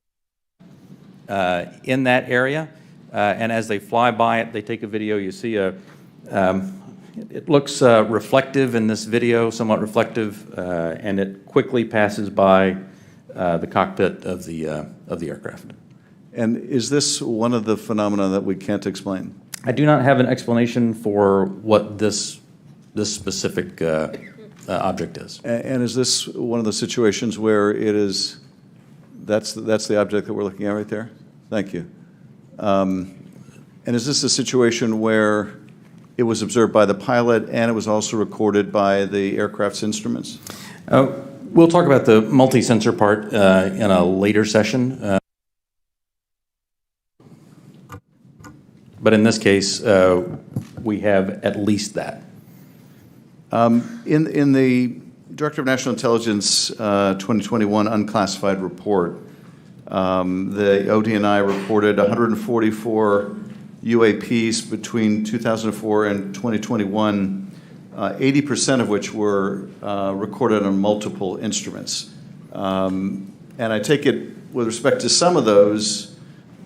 in that area, and as they fly by it, they take a video. You see it looks reflective in this video, somewhat reflective, and it quickly passes by the cockpit of the aircraft. And is this one of the phenomena that we can't explain? I do not have an explanation for what this specific object is. And is this one of the situations where it is, that's the object that we're looking at right there? Thank you. And is this a situation where it was observed by the pilot and it was also recorded by the aircraft's instruments? We'll talk about the multi-sensor part in a later session. But in this case, we have at least that. In the Director of National Intelligence 2021 unclassified report, the ODNI reported 144 UAPs between 2004 and 2021, 80% of which were recorded on multiple instruments. And I take it, with respect to some of those,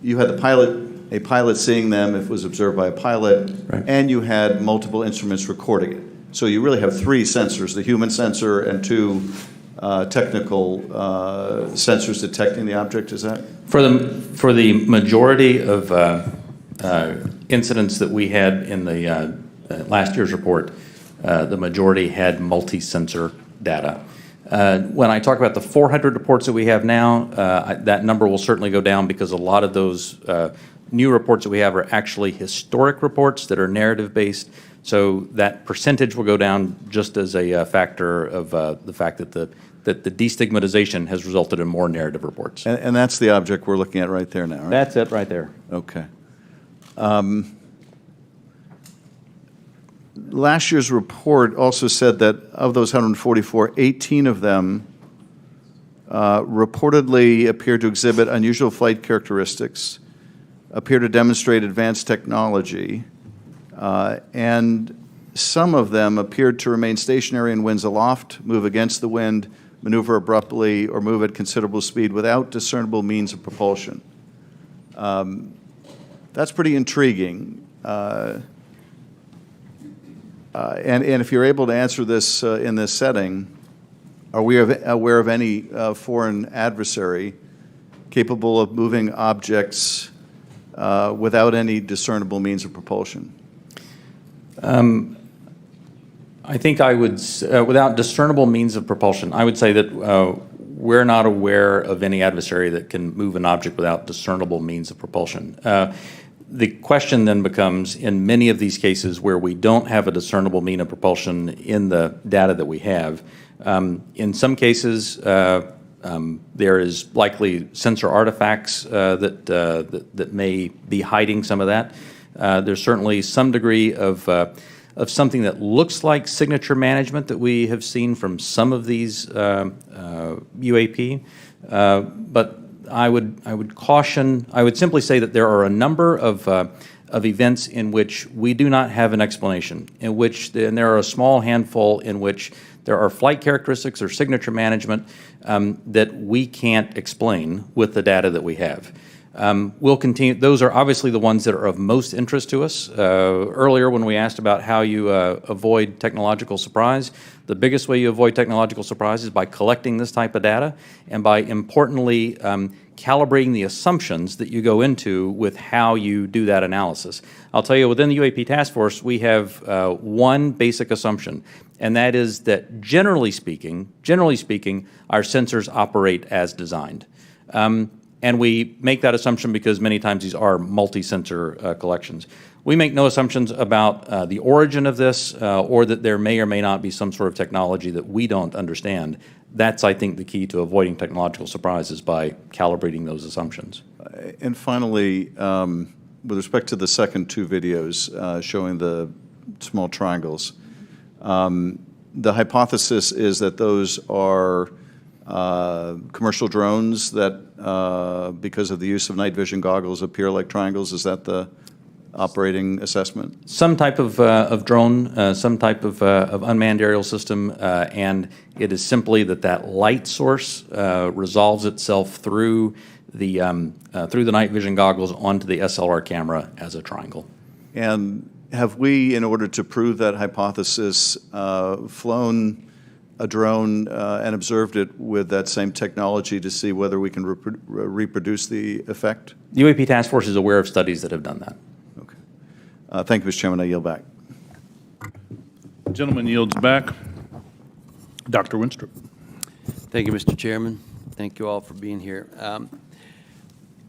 you had a pilot seeing them if it was observed by a pilot, right, and you had multiple instruments recording it. So you really have three sensors, the human sensor and two technical sensors detecting the object, is that? For the majority of incidents that we had in the last year's report, the majority had multi-sensor data. When I talk about the 400 reports that we have now, that number will certainly go down because a lot of those new reports that we have are actually historic reports that are narrative-based. So that percentage will go down just as a factor of the fact that the destigmatization has resulted in more narrative reports. And that's the object we're looking at right there now, right? That's it right there. Okay. Last year's report also said that of those 144, 18 of them reportedly appeared to exhibit unusual flight characteristics, appear to demonstrate advanced technology, and some of them appeared to remain stationary in winds aloft, move against the wind, maneuver abruptly, or move at considerable speed without discernible means of propulsion. That's pretty intriguing. And if you're able to answer this in this setting, are we aware of any foreign adversary capable of moving objects without any discernible means of propulsion? I think I would, without discernible means of propulsion, I would say that we're not aware of any adversary that can move an object without discernible means of propulsion. The question then becomes, in many of these cases where we don't have a discernible mean of propulsion in the data that we have, in some cases there is likely sensor artifacts that may be hiding some of that. There's certainly some degree of something that looks like signature management that we have seen from some of these UAP, but I would caution. I would simply say that there are a number of events in which we do not have an explanation, and there are a small handful in which there are flight characteristics or signature management that we can't explain with the data that we have. We'll continue. Those are obviously the ones that are of most interest to us. Earlier, when we asked about how you avoid technological surprise, the biggest way you avoid technological surprise is by collecting this type of data and by, importantly, calibrating the assumptions that you go into with how you do that analysis. I'll tell you, within the UAP Task Force, we have one basic assumption, and that is that generally speaking, our sensors operate as designed. And we make that assumption because many times these are multi-sensor collections. We make no assumptions about the origin of this or that there may or may not be some sort of technology that we don't understand. That's, I think, the key to avoiding technological surprises by calibrating those assumptions. And finally, with respect to the second two videos showing the small triangles, the hypothesis is that those are commercial drones that, because of the use of night vision goggles, appear like triangles. Is that the operating assessment? Some type of drone, some type of unmanned aerial system, and it is simply that light source resolves itself through the night vision goggles onto the SLR camera as a triangle. And have we, in order to prove that hypothesis, flown a drone and observed it with that same technology to see whether we can reproduce the effect? The UAP Task Force is aware of studies that have done that. Okay. Thank you, Mr. Chairman. I yield back. The gentleman yields back. Dr. Winstrup. Thank you, Mr. Chairman. Thank you all for being here.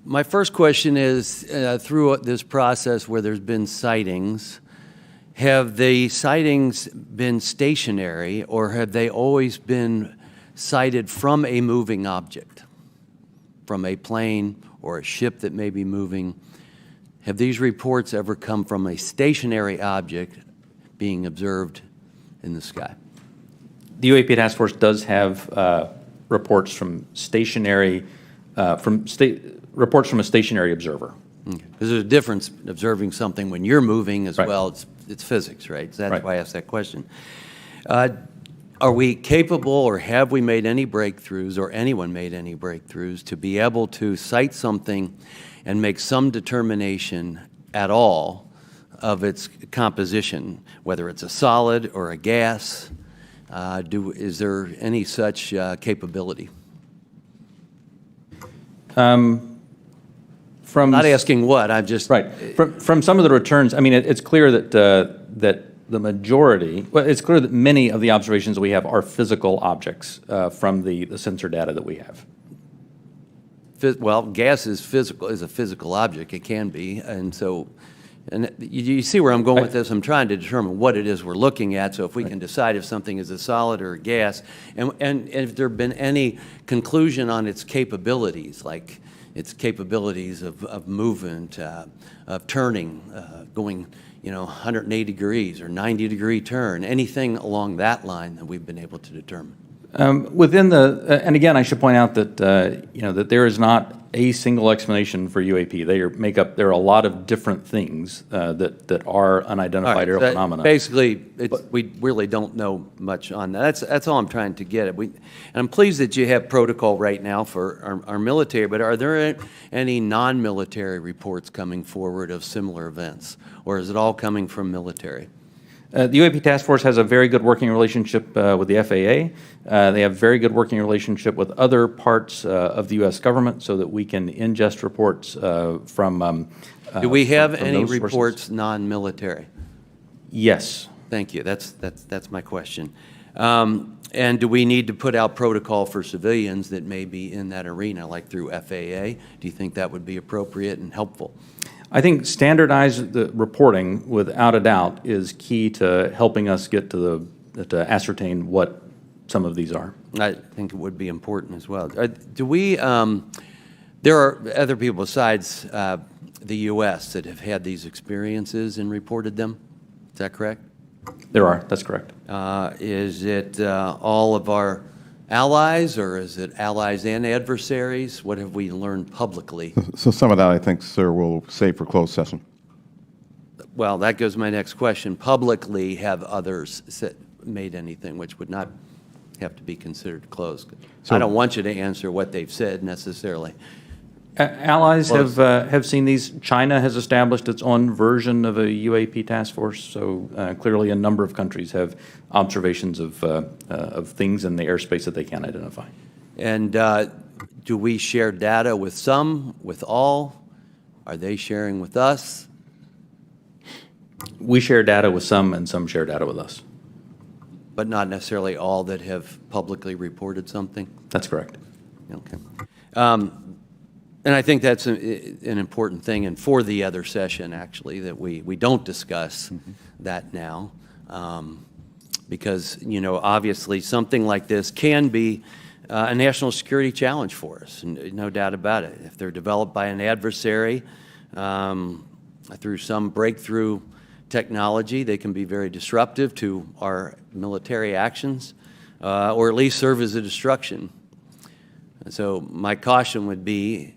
My first question is, through this process where there's been sightings, have the sightings been stationary, or have they always been sighted from a moving object, from a plane or a ship that may be moving? Have these reports ever come from a stationary object being observed in the sky? The UAP Task Force does have reports from reports from a stationary observer. Because there's a difference observing something when you're moving as Right. well. It's physics, right? So that's Right. why I asked that question. Are we capable, or have we made any breakthroughs, or anyone made any breakthroughs, to be able to cite something and make some determination at all of its composition, whether it's a solid or a gas? Is there any such capability? From Not asking what, I'm just... Right. From some of the returns, I mean, it's clear that the majority, well, it's clear that many of the observations we have are physical objects from the sensor data that we have. Well, gas is physical, is a physical object. It can be, and so, and you see where I'm going with this. I'm trying to determine what it is we're looking at. So if we can decide if something is a solid or a gas, and if there have been any conclusion on its capabilities, like its capabilities of movement, of turning, going, 180 degrees or 90-degree turn, anything along that line that we've been able to determine. Within the, and again, I should point out that that there is not a single explanation for UAP. There are a lot of different things that are unidentified aerial phenomena. Basically, we really don't know much on that. That's all I'm trying to get at. And I'm pleased that you have protocol right now for our military, but are there any non-military reports coming forward of similar events, or is it all coming from military? The UAP Task Force has a very good working relationship with the FAA. They have very good working relationship with other parts of the U.S. government so that we can ingest reports from Do we have from any those sources. reports non-military? Yes. Thank you. That's my question. And do we need to put out protocol for civilians that may be in that arena, like through FAA? Do you think that would be appropriate and helpful? I think standardized reporting, without a doubt, is key to helping us get to ascertain what some of these are. I think it would be important as well. Do we? There are other people besides the U.S. that have had these experiences and reported them. Is that correct? There are. That's correct. Is it all of our allies, or is it allies and adversaries? What have we learned publicly? So some of that, I think, sir, we'll save for closed session. Well, that goes to my next question. Publicly, have others made anything which would not have to be considered closed? I don't want you to answer what they've said necessarily. Allies have seen these. China has established its own version of a UAP task force, so clearly a number of countries have observations of things in the airspace that they can't identify. And do we share data with some, with all? Are they sharing with us? We share data with some, and some share data with us. But not necessarily all that have publicly reported something? That's correct. Okay. And I think that's an important thing, and for the other session, actually, that we don't discuss that now, because, obviously something like this can be a national security challenge for us, no doubt about it. If they're developed by an adversary through some breakthrough technology, they can be very disruptive to our military actions, or at least serve as a distraction. So my caution would be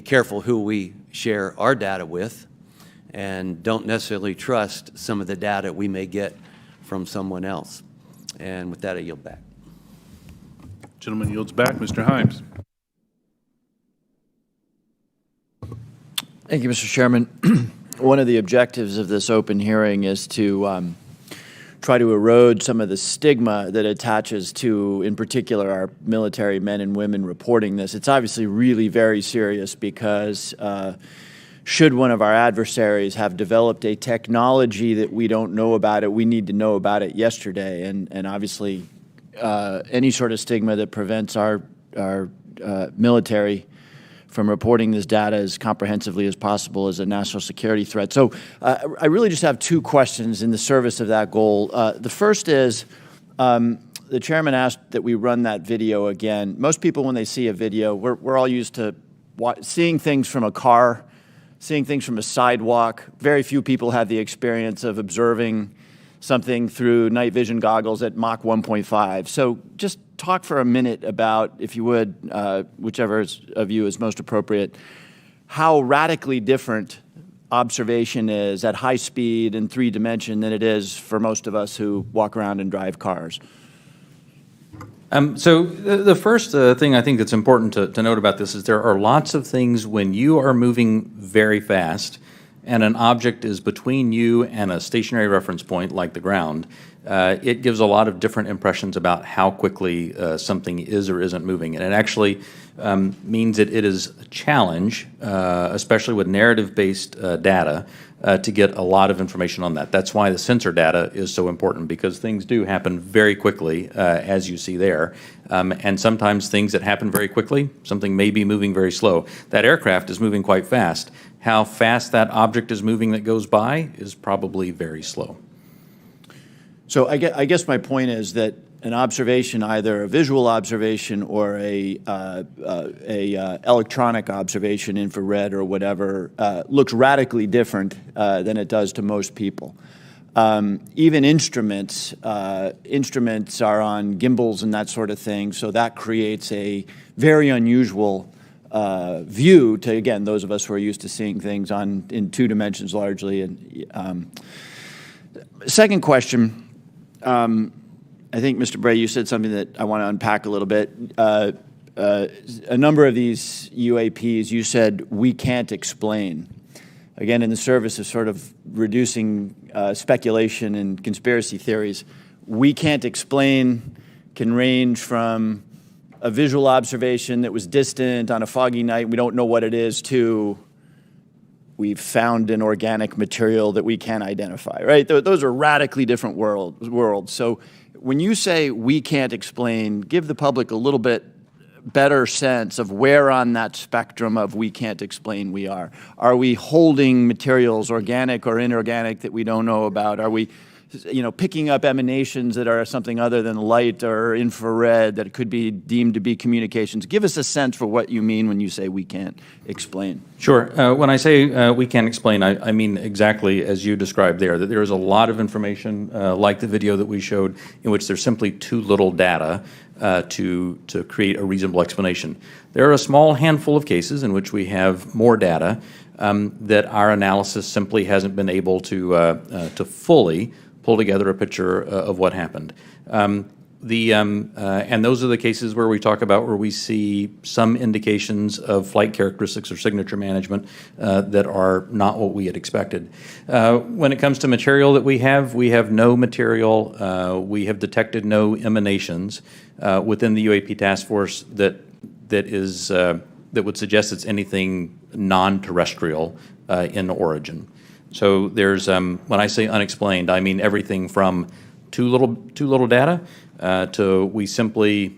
careful who we share our data with, and don't necessarily trust some of the data we may get from someone else. And with that, I yield back. Gentleman yields back. Mr. Himes. Thank you, Mr. Chairman. One of the objectives of this open hearing is to try to erode some of the stigma that attaches to, in particular, our military men and women reporting this. It's obviously really very serious because should one of our adversaries have developed a technology that we don't know about it, we need to know about it yesterday. And obviously, any sort of stigma that prevents our military from reporting this data as comprehensively as possible as a national security threat. So I really just have two questions in the service of that goal. The first is, the chairman asked that we run that video again. Most people, when they see a video, we're all used to seeing things from a car, seeing things from a sidewalk. Very few people have the experience of observing something through night vision goggles at Mach 1.5. So just talk for a minute about, if you would, whichever of you is most appropriate, how radically different observation is at high speed and 3-dimension than it is for most of us who walk around and drive cars. So the first thing I think that's important to note about this is there are lots of things when you are moving very fast and an object is between you and a stationary reference point like the ground, it gives a lot of different impressions about how quickly something is or isn't moving. And it actually means that it is a challenge, especially with narrative-based data, to get a lot of information on that. That's why the sensor data is so important, because things do happen very quickly, as you see there. And sometimes things that happen very quickly, something may be moving very slow. That aircraft is moving quite fast. How fast that object is moving that goes by is probably very slow. So I guess my point is that an observation, either a visual observation or a electronic observation, infrared or whatever, looks radically different than it does to most people. Even instruments are on gimbals and that sort of thing, so that creates a very unusual view to, again, those of us who are used to seeing things in 2 dimensions largely. And second question. I think, Mr. Bray, you said something that I want to unpack a little bit. A number of these UAPs, you said, we can't explain. Again, in the service of sort of reducing speculation and conspiracy theories, we can't explain can range from a visual observation that was distant on a foggy night, we don't know what it is, to we've found an organic material that we can't identify, right? Those are radically different worlds. So when you say we can't explain, give the public a little bit better sense of where on that spectrum of we can't explain we are. Are we holding materials, organic or inorganic, that we don't know about? Are we, picking up emanations that are something other than light or infrared that could be deemed to be communications? Give us a sense for what you mean when you say we can't explain. Sure. When I say we can't explain, I mean exactly as you described there, that there is a lot of information, like the video that we showed, in which there's simply too little data to create a reasonable explanation. There are a small handful of cases in which we have more data that our analysis simply hasn't been able to fully pull together a picture of what happened. And those are the cases where we talk about where we see some indications of flight characteristics or signature management that are not what we had expected. When it comes to material that we have no material. We have detected no emanations within the UAP task force that would suggest it's anything non-terrestrial in origin. So there's, when I say unexplained, I mean everything from too little data to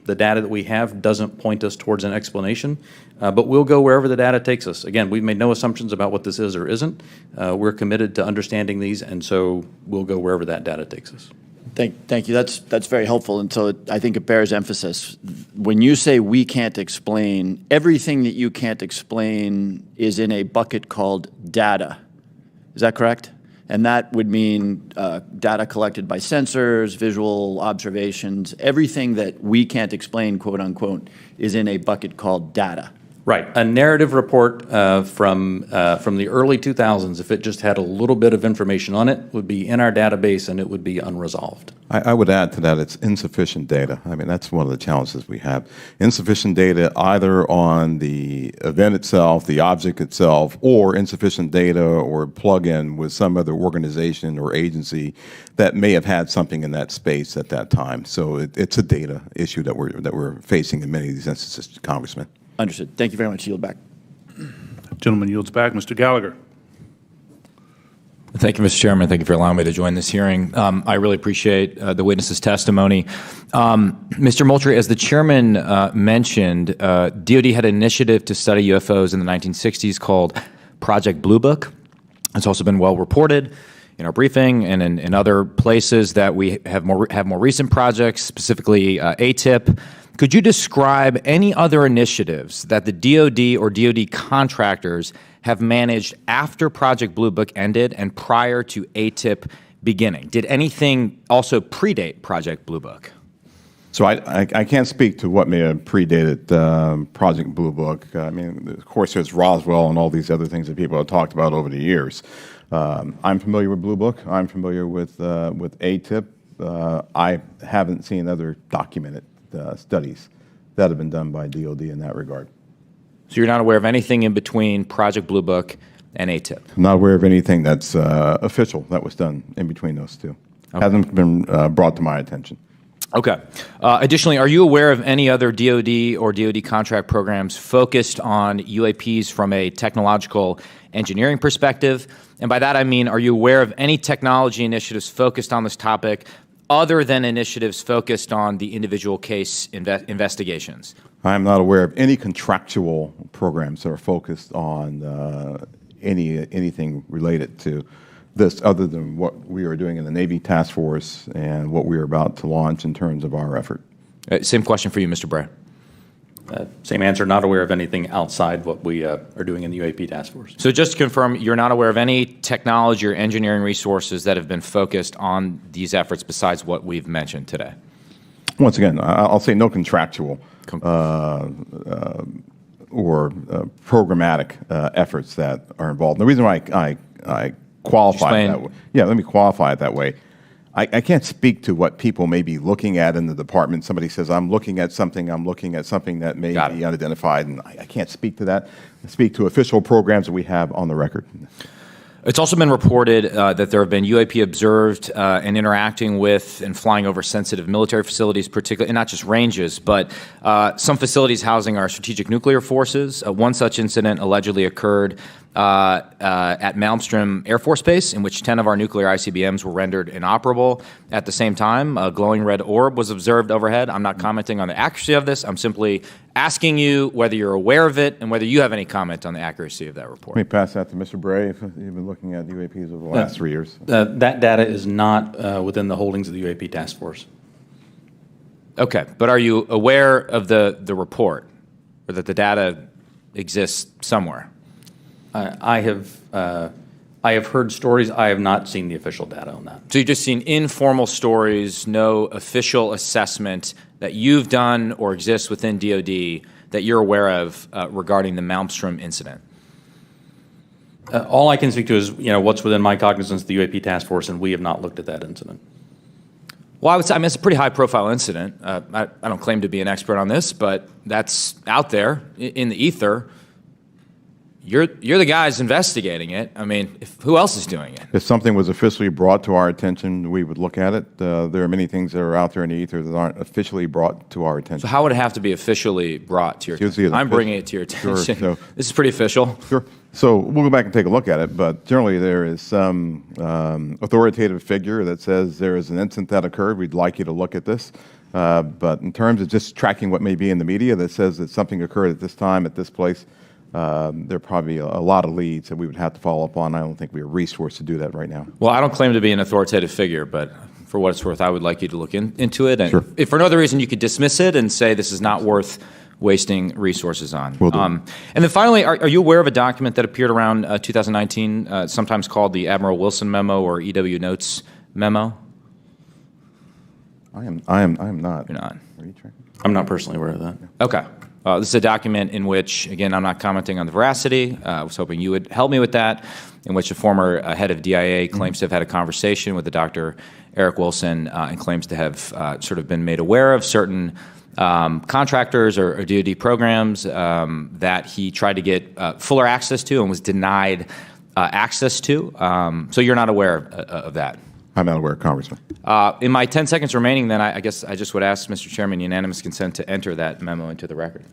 the data that we have doesn't point us towards an explanation, but we'll go wherever the data takes us. Again, we've made no assumptions about what this is or isn't. We're committed to understanding these, and so we'll go wherever that data takes us. Thank you. That's very helpful, and so I think it bears emphasis. When you say we can't explain, everything that you can't explain is in a bucket called data. Is that correct? And that would mean data collected by sensors, visual observations, everything that we can't explain, quote unquote, is in a bucket called data. Right. A narrative report from the early 2000s, if it just had a little bit of information on it, would be in our database and it would be unresolved. I would add to that, it's insufficient data. I mean, that's one of the challenges we have. Insufficient data either on the event itself, the object itself, or insufficient data or plug-in with some other organization or agency that may have had something in that space at that time. So it's a data issue that we're facing in many of these instances, Congressman. Understood. Thank you very much. Yield back. Gentleman yields back. Mr. Gallagher. Thank you, Mr. Chairman. Thank you for allowing me to join this hearing. I really appreciate the witness's testimony. Mr. Moultrie, as the chairman mentioned, DoD had an initiative to study UFOs in the 1960s called Project Blue Book. It's also been well reported in our briefing and in other places that we have more recent projects, specifically ATIP. Could you describe any other initiatives that the DoD or DoD contractors have managed after Project Blue Book ended and prior to ATIP beginning? Did anything also predate Project Blue Book? So I can't speak to what may have predated Project Blue Book. I mean, of course, there's Roswell and all these other things that people have talked about over the years. I'm familiar with Blue Book. I'm familiar with ATIP. I haven't seen other documented studies that have been done by DoD in that regard. So you're not aware of anything in between Project Blue Book and ATIP? I'm not aware of anything that's official that was done in between those two. Okay. Hasn't been brought to my attention. Okay. Additionally, are you aware of any other DoD or DoD contract programs focused on UAPs from a technological engineering perspective? And by that I mean, are you aware of any technology initiatives focused on this topic other than initiatives focused on the individual case investigations? I am not aware of any contractual programs that are focused on anything related to this other than what we are doing in the Navy Task Force and what we are about to launch in terms of our effort. Same question for you, Mr. Bray. Same answer, not aware of anything outside what we are doing in the UAP Task Force. So just to confirm, you're not aware of any technology or engineering resources that have been focused on these efforts besides what we've mentioned today? Once again, I'll say no contractual or programmatic efforts that are involved. The reason why I qualify it that way, let me qualify it that way. I can't speak to what people may be looking at in the department. Somebody says, I'm looking at something that may be unidentified, and I can't speak to that. I speak to official programs that we have on the record. It's also been reported that there have been UAP observed and interacting with and flying over sensitive military facilities, particularly, and not just ranges, but some facilities housing our strategic nuclear forces. One such incident allegedly occurred at Malmstrom Air Force Base, in which 10 of our nuclear ICBMs were rendered inoperable. At the same time, a glowing red orb was observed overhead. I'm not commenting on the accuracy of this. I'm simply asking you whether you're aware of it and whether you have any comment on the accuracy of that report. Let me pass that to Mr. Bray, if you've been looking at UAPs over the last 3 years. That data is not within the holdings of the UAP Task Force. Okay, but are you aware of the report, or that the data exists somewhere? I have heard stories. I have not seen the official data on that. So you've just seen informal stories, no official assessment that you've done or exists within DoD that you're aware of regarding the Malmstrom incident? All I can speak to is what's within my cognizance of the UAP Task Force, and we have not looked at that incident. Well, I would say, it's a pretty high-profile incident. I don't claim to be an expert on this, but that's out there in the ether. You're the guys investigating it. I mean, who else is doing it? If something was officially brought to our attention, we would look at it. There are many things that are out there in the ether that aren't officially brought to our attention. So how would it have to be officially brought to your attention? I'm bringing it to your attention. Sure, this is pretty official. Sure. So we'll go back and take a look at it, but generally there is some authoritative figure that says there is an incident that occurred. We'd like you to look at this. But in terms of just tracking what may be in the media that says that something occurred at this time, at this place, there are probably a lot of leads that we would have to follow up on. I don't think we are resourced to do that right now. Well, I don't claim to be an authoritative figure, but for what it's worth, I would like you to look into it. And sure. If for no other reason, you could dismiss it and say this is not worth wasting resources on. Will do. And then finally, are you aware of a document that appeared around 2019, sometimes called the Admiral Wilson Memo or EW Notes Memo? I am not. You're not. Are you tracking? I'm not personally aware of that. Okay. This is a document in which, again, I'm not commenting on the veracity. I was hoping you would help me with that, in which a former head of DIA claims to have had a conversation with the Dr. Eric Wilson and claims to have sort of been made aware of certain contractors or DoD programs that he tried to get fuller access to and was denied access to. So you're not aware of that? I'm not aware, Congressman. In my 10 seconds remaining, then, I guess I just would ask, Mr. Chairman, unanimous consent to enter that memo into the record.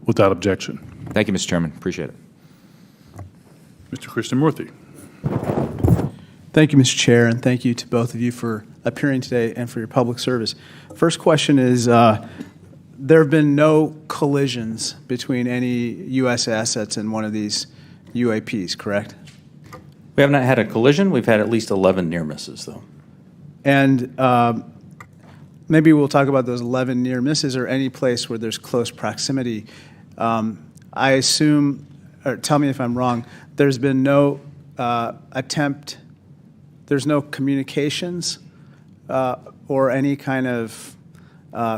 Without objection. Thank you, Mr. Chairman. Appreciate it. Mr. Christian Moultrie. Thank you, Mr. Chair, and thank you to both of you for appearing today and for your public service. First question is, there have been no collisions between any U.S. assets and one of these UAPs, correct? We have not had a collision. We've had at least 11 near misses, though. And maybe we'll talk about those 11 near misses or any place where there's close proximity. I assume, or tell me if I'm wrong, there's been no attempt, there's no communications or any kind of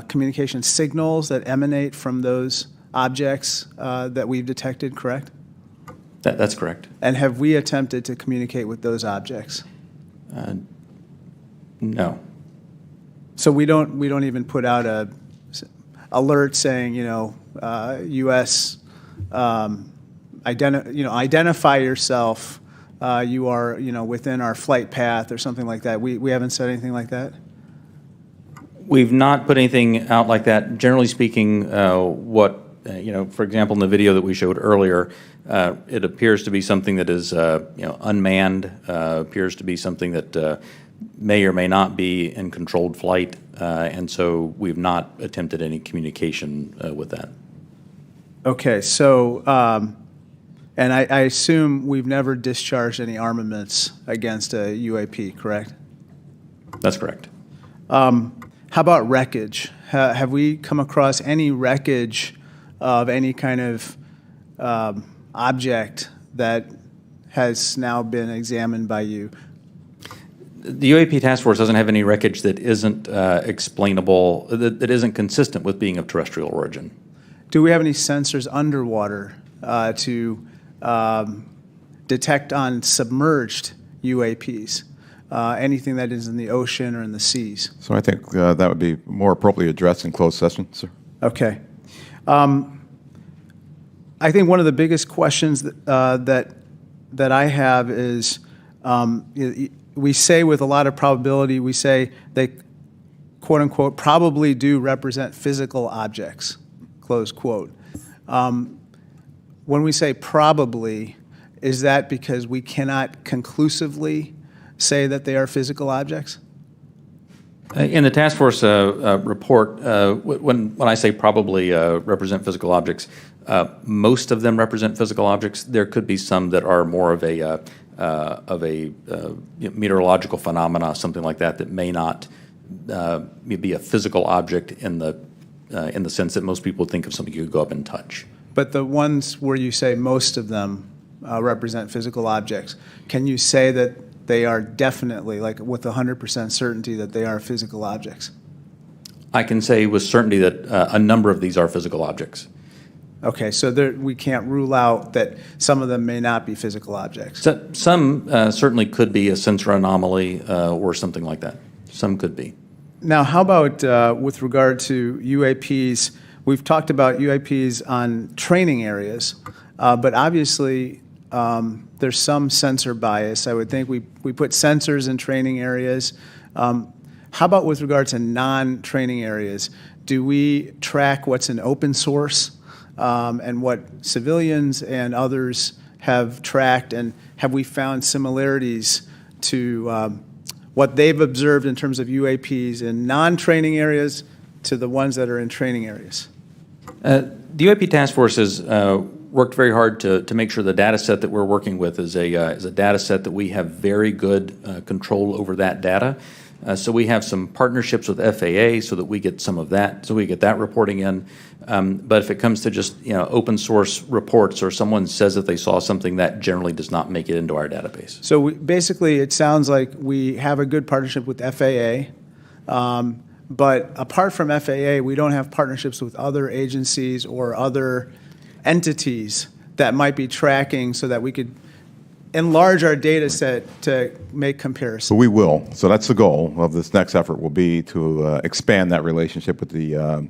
communication signals that emanate from those objects that we've detected, correct? That's correct. And have we attempted to communicate with those objects? No. So we don't even put out a alert saying, U.S. Identify yourself. You are, within our flight path or something like that. We haven't said anything like that. We've not put anything out like that. Generally speaking, for example, in the video that we showed earlier, it appears to be something that is, unmanned. Appears to be something that may or may not be in controlled flight, and so we've not attempted any communication with that. Okay, so, and I assume we've never discharged any armaments against a UAP, correct? That's correct. How about wreckage? Have we come across any wreckage of any kind of object that has now been examined by you? The UAP task force doesn't have any wreckage that isn't explainable, that isn't consistent with being of terrestrial origin. Do we have any sensors underwater to detect on submerged UAPs? Anything that is in the ocean or in the seas? So I think that would be more appropriately addressed in closed session, sir. Okay. I think one of the biggest questions that I have is, we say with a lot of probability, we say they, quote unquote, probably do represent physical objects, close quote. When we say probably, is that because we cannot conclusively say that they are physical objects? In the task force report, when I say probably represent physical objects, most of them represent physical objects. There could be some that are more of a meteorological phenomena, something like that, that may not be a physical object in the sense that most people think of something you could go up and touch. But the ones where you say most of them represent physical objects, can you say that they are definitely, like with 100% certainty, that they are physical objects? I can say with certainty that a number of these are physical objects. Okay, so we can't rule out that some of them may not be physical objects. So, some certainly could be a sensor anomaly or something like that. Some could be. Now, how about with regard to UAPs? We've talked about UAPs on training areas, but obviously there's some sensor bias. I would think we put sensors in training areas. How about with regard to non-training areas? Do we track what's in open source and what civilians and others have tracked? And have we found similarities to what they've observed in terms of UAPs in non-training areas to the ones that are in training areas? The UAP task force has worked very hard to make sure the data set that we're working with is a data set that we have very good control over that data. So we have some partnerships with FAA so that we get some of that, so we get that reporting in. But if it comes to just open source reports or someone says that they saw something, that generally does not make it into our database. So basically, it sounds like we have a good partnership with FAA. But apart from FAA, we don't have partnerships with other agencies or other entities that might be tracking so that we could enlarge our data set to make comparisons. So we will. So that's the goal of this next effort, will be to expand that relationship with the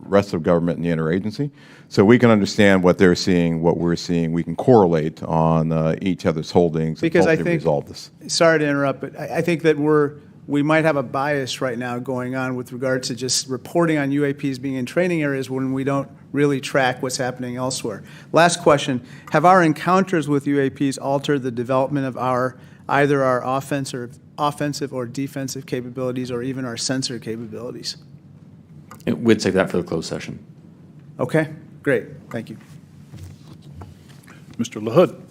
rest of government and the interagency, so we can understand what they're seeing, what we're seeing. We can correlate on each other's holdings because and hopefully resolve this. Sorry to interrupt, but I think that we're we might have a bias right now going on with regard to just reporting on UAPs being in training areas when we don't really track what's happening elsewhere. Last question, have our encounters with UAPs altered the development of either our offensive or defensive capabilities or even our sensor capabilities? We'd save that for the closed session. Okay, great. Thank you. Mr. LaHood.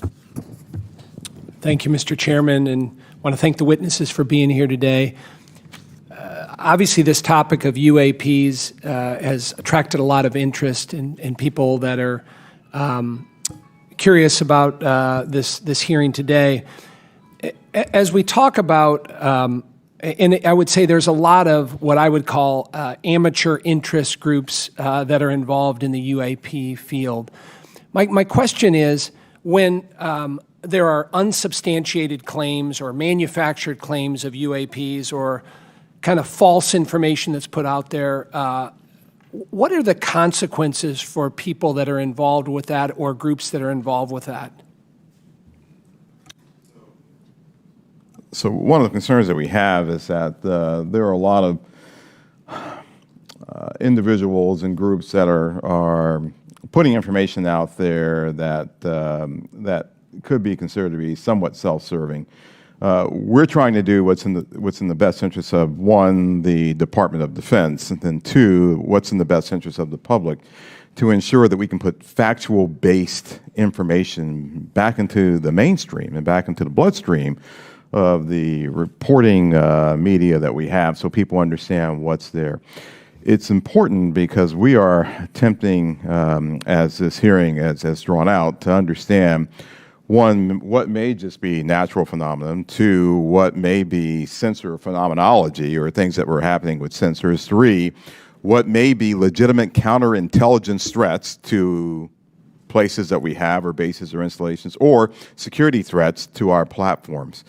Thank you, Mr. Chairman, and want to thank the witnesses for being here today. Obviously, this topic of UAPs has attracted a lot of interest in people that are curious about this hearing today. As we talk about, and I would say there's a lot of what I would call amateur interest groups that are involved in the UAP field. My question is, when there are unsubstantiated claims or manufactured claims of UAPs or kind of false information that's put out there, what are the consequences for people that are involved with that or groups that are involved with that? So one of the concerns that we have is that there are a lot of individuals and groups that are putting information out there that could be considered to be somewhat self-serving. We're trying to do what's in the best interest of, one, the Department of Defense, and then two, what's in the best interest of the public, to ensure that we can put factual-based information back into the mainstream and back into the bloodstream of the reporting media that we have, so people understand what's there. It's important because we are attempting, as this hearing has drawn out, to understand, one, what may just be natural phenomenon, two, what may be sensor phenomenology or things that were happening with sensors, three, what may be legitimate counterintelligence threats to places that we have or bases or installations, or security threats to our platforms.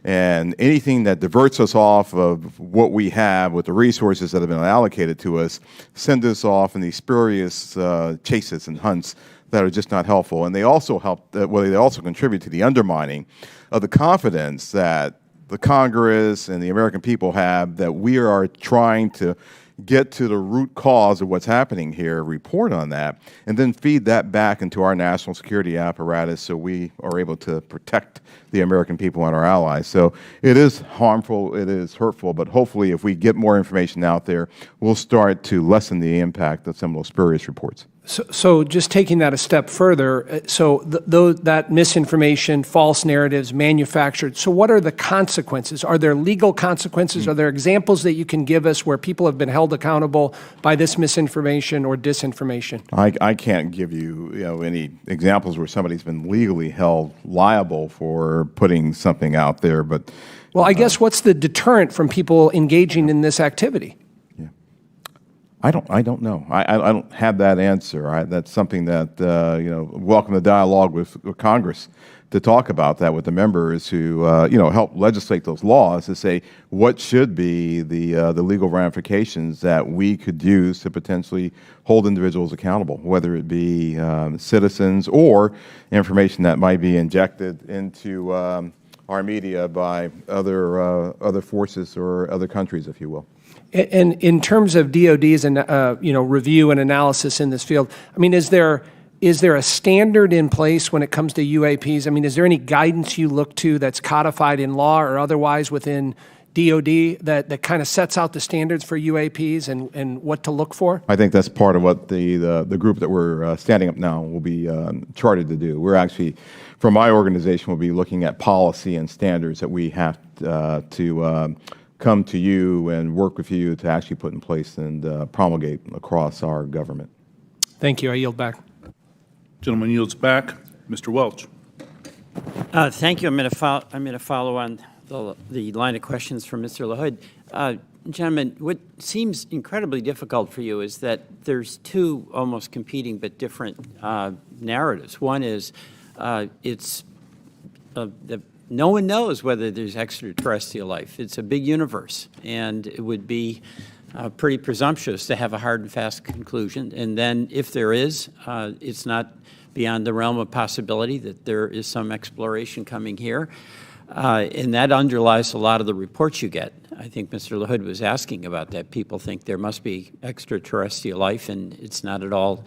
And anything that diverts us off of what we have with the resources that have been allocated to us, send us off in these spurious chases and hunts that are just not helpful. And they also they also contribute to the undermining of the confidence that the Congress and the American people have that we are trying to get to the root cause of what's happening here, report on that, and then feed that back into our national security apparatus so we are able to protect the American people and our allies. So it is harmful, it is hurtful, but hopefully if we get more information out there, we'll start to lessen the impact of some of those spurious reports. So just taking that a step further, so that misinformation, false narratives, manufactured, so what are the consequences? Are there legal consequences? Are there examples that you can give us where people have been held accountable by this misinformation or disinformation? I can't give you, any examples where somebody's been legally held liable for putting something out there, but... Well, I guess what's the deterrent from people engaging in this activity? I don't know. I don't have that answer. That's something that, welcome the dialogue with Congress to talk about that with the members who, help legislate those laws to say what should be the legal ramifications that we could use to potentially hold individuals accountable, whether it be citizens or information that might be injected into our media by other forces or other countries, if you will. And in terms of DOD's review and analysis in this field, I mean, is there a standard in place when it comes to UAPs? I mean, is there any guidance you look to that's codified in law or otherwise within DOD that kind of sets out the standards for UAPs and what to look for? I think that's part of what the group that we're standing up now will be chartered to do. We're actually, from my organization, we'll be looking at policy and standards that we have to come to you and work with you to actually put in place and promulgate across our government. Thank you. I yield back. Gentleman yields back. Mr. Welch. Thank you. I'm going to follow on the line of questions from Mr. LaHood. Gentlemen, what seems incredibly difficult for you is that there's two almost competing but different narratives. One is no one knows whether there's extraterrestrial life. It's a big universe, and it would be pretty presumptuous to have a hard and fast conclusion. And then if there is, it's not beyond the realm of possibility that there is some exploration coming here. And that underlies a lot of the reports you get. I think Mr. LaHood was asking about that. People think there must be extraterrestrial life, and it's not at all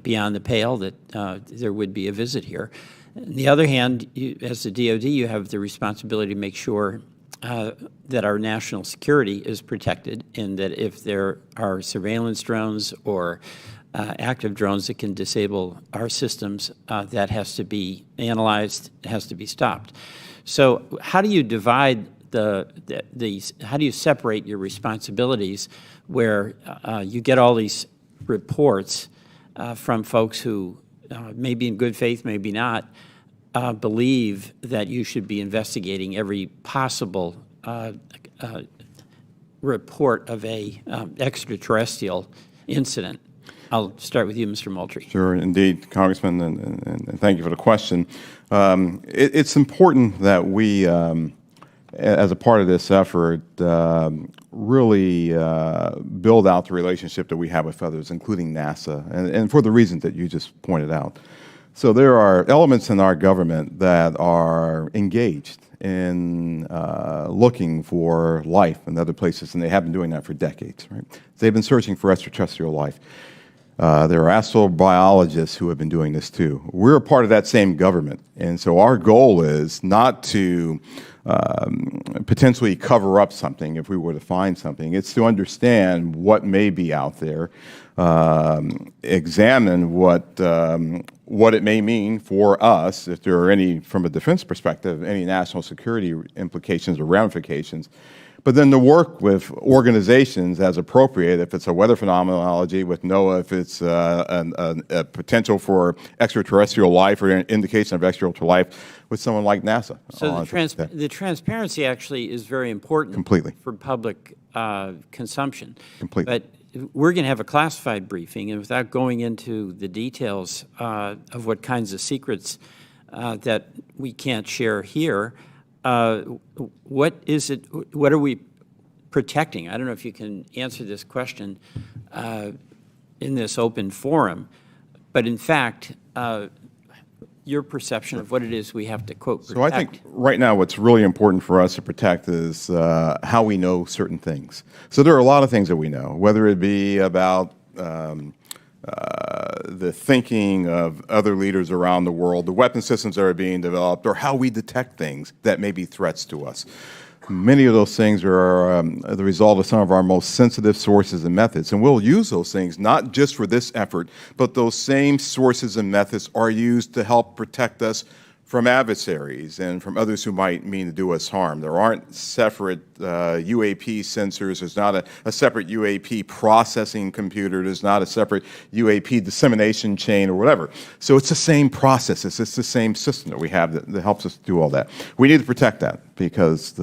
beyond the pale that there would be a visit here. On the other hand, as the DoD, you have the responsibility to make sure that our national security is protected, and that if there are surveillance drones or active drones that can disable our systems, that has to be analyzed, has to be stopped. So how do you divide how do you separate your responsibilities where you get all these reports from folks who maybe in good faith, maybe not, believe that you should be investigating every possible report of a extraterrestrial incident? I'll start with you, Mr. Moultrie. Sure, indeed, Congressman, and thank you for the question. It's important that we, as a part of this effort, really build out the relationship that we have with others, including NASA, and for the reasons that you just pointed out. So there are elements in our government that are engaged in looking for life in other places, and they have been doing that for decades, right? They've been searching for extraterrestrial life. There are astrobiologists who have been doing this too. We're a part of that same government, and so our goal is not to potentially cover up something if we were to find something. It's to understand what may be out there, examine what it may mean for us, if there are any, from a defense perspective, any national security implications or ramifications, but then to work with organizations as appropriate, if it's a weather phenomenology with NOAA, if it's a potential for extraterrestrial life or an indication of extraterrestrial life with someone like NASA. So the transparency actually is very important. Completely. For public consumption. Completely. But we're going to have a classified briefing, and without going into the details of what kinds of secrets that we can't share here, what is it? What are we protecting? I don't know if you can answer this question in this open forum, but in fact, your perception of what it is we have to, quote, protect. So I think right now what's really important for us to protect is how we know certain things. So there are a lot of things that we know, whether it be about the thinking of other leaders around the world, the weapon systems that are being developed, or how we detect things that may be threats to us. Many of those things are the result of some of our most sensitive sources and methods, and we'll use those things not just for this effort, but those same sources and methods are used to help protect us from adversaries and from others who might mean to do us harm. There aren't separate UAP sensors. There's not a separate UAP processing computer. There's not a separate UAP dissemination chain or whatever. So it's the same process. It's the same system that we have that helps us do all that. We need to protect that because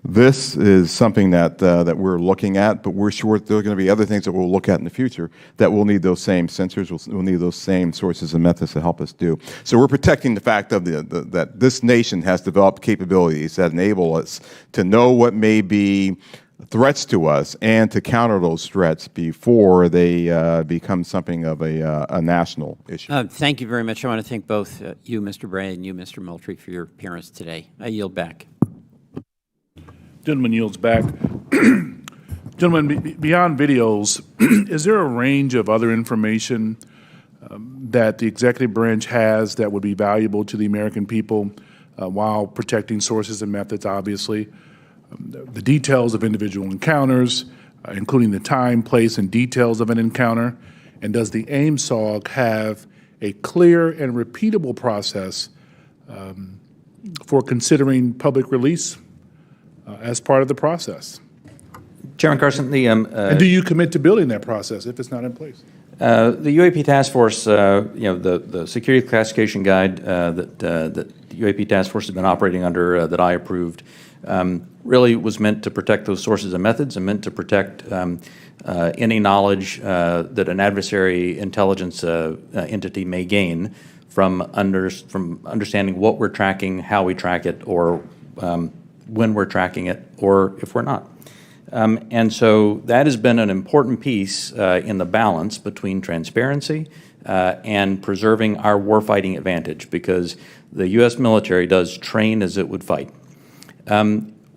this is something that we're looking at, but we're sure there are going to be other things that we'll look at in the future that will need those same sensors, we'll need those same sources and methods to help us do. So we're protecting the fact of that this nation has developed capabilities that enable us to know what may be threats to us and to counter those threats before they become something of a national issue. Thank you very much. I want to thank both you, Mr. Bray, and you, Mr. Moultrie, for your appearance today. I yield back. Gentleman yields back. Gentlemen, beyond videos, is there a range of other information that the executive branch has that would be valuable to the American people while protecting sources and methods, obviously? The details of individual encounters, including the time, place, and details of an encounter? And does the AIM-SOG have a clear and repeatable process for considering public release as part of the process? Chairman Carson, and do you commit to building that process if it's not in place? The UAP Task Force, the security classification guide that the UAP Task Force has been operating under that I approved really was meant to protect those sources and methods and meant to protect any knowledge that an adversary intelligence entity may gain from understanding what we're tracking, how we track it, or when we're tracking it, or if we're not. And so that has been an important piece in the balance between transparency and preserving our warfighting advantage, because the U.S. military does train as it would fight.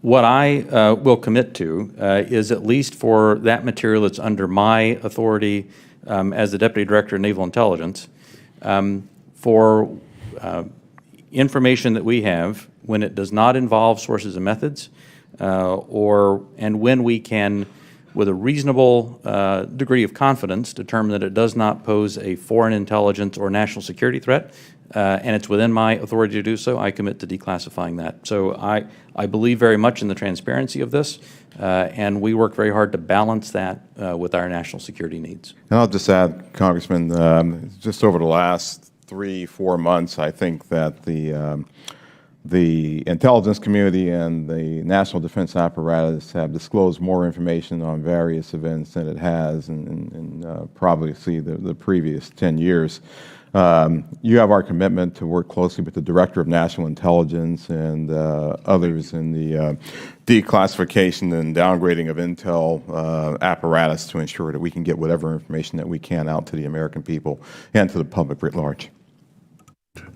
What I will commit to is, at least for that material that's under my authority as the Deputy Director of Naval Intelligence, for information that we have, when it does not involve sources and methods, and when we can, with a reasonable degree of confidence, determine that it does not pose a foreign intelligence or national security threat, and it's within my authority to do so, I commit to declassifying that. So I believe very much in the transparency of this, and we work very hard to balance that with our national security needs. And I'll just add, Congressman, just over the last 3-4 months, I think that the intelligence community and the national defense apparatus have disclosed more information on various events than it has in probably the previous 10 years. You have our commitment to work closely with the Director of National Intelligence and others in the declassification and downgrading of intel apparatus to ensure that we can get whatever information that we can out to the American people and to the public writ large.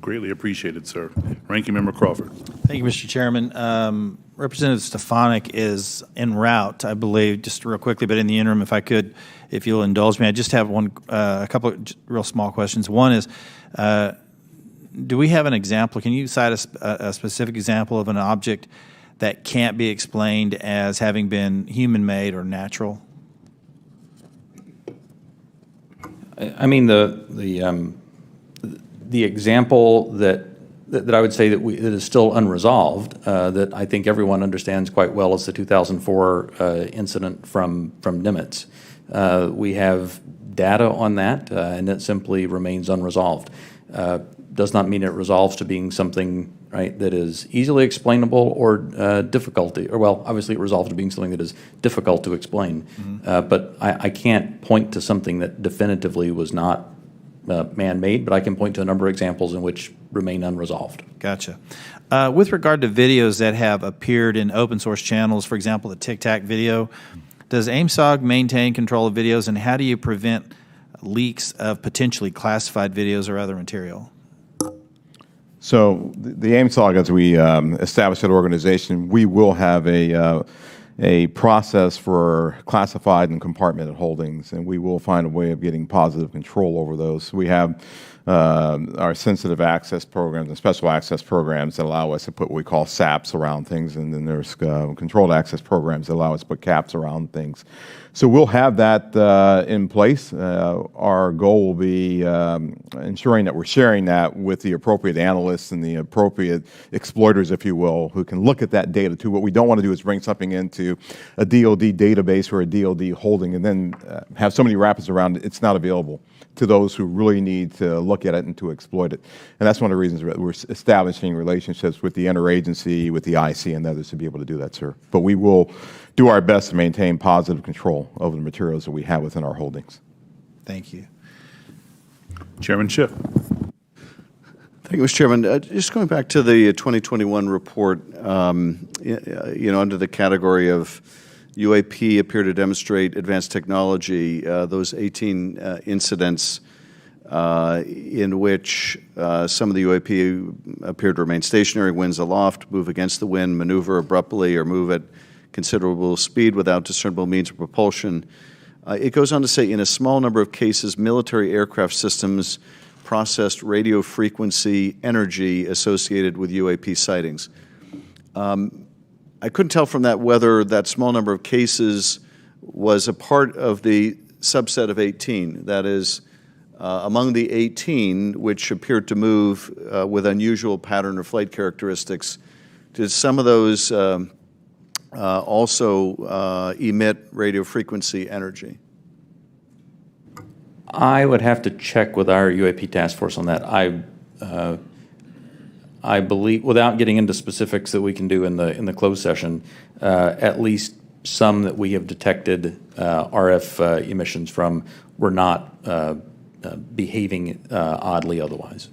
Greatly appreciated, sir. Ranking Member Crawford. Thank you, Mr. Chairman. Representative Stefanik is en route, I believe, just real quickly, but in the interim, if I could, if you'll indulge me, I just have a couple of real small questions. One is, do we have an example? Can you cite a specific example of an object that can't be explained as having been human-made or natural? I mean, the example that I would say that is still unresolved, that I think everyone understands quite well, is the 2004 incident from Nimitz. We have data on that, and it simply remains unresolved. Does not mean it resolves to being something, right, that is easily explainable or well, obviously it resolves to being something that is difficult to explain. But I can't point to something that definitively was not man-made, but I can point to a number of examples in which remain unresolved. Gotcha. With regard to videos that have appeared in open source channels, for example, the Tic Tac video, does AIM-SOG maintain control of videos, and how do you prevent leaks of potentially classified videos or other material? So the AIM-SOG, as we establish that organization, we will have a process for classified and compartmented holdings, and we will find a way of getting positive control over those. We have our sensitive access programs and special access programs that allow us to put what we call SAPs around things, and then there's controlled access programs that allow us to put caps around things. So we'll have that in place. Our goal will be ensuring that we're sharing that with the appropriate analysts and the appropriate exploiters, if you will, who can look at that data too. What we don't want to do is bring something into a DoD database or a DoD holding and then have so many wrappers around it, it's not available to those who really need to look at it and to exploit it. And that's one of the reasons we're establishing relationships with the interagency, with the IC, and others to be able to do that, sir. But we will do our best to maintain positive control over the materials that we have within our holdings. Thank you. Chairman Schiff. Thank you, Mr. Chairman. Just going back to the 2021 report, under the category of UAP appear to demonstrate advanced technology, those 18 incidents in which some of the UAP appear to remain stationary, winds aloft, move against the wind, maneuver abruptly, or move at considerable speed without discernible means of propulsion. It goes on to say, in a small number of cases, military aircraft systems processed radio frequency energy associated with UAP sightings. I couldn't tell from that whether that small number of cases was a part of the subset of 18. That is, among the 18 which appeared to move with unusual pattern or flight characteristics, did some of those also emit radio frequency energy? I would have to check with our UAP task force on that. I believe, without getting into specifics that we can do in the closed session, at least some that we have detected RF emissions from were not behaving oddly otherwise.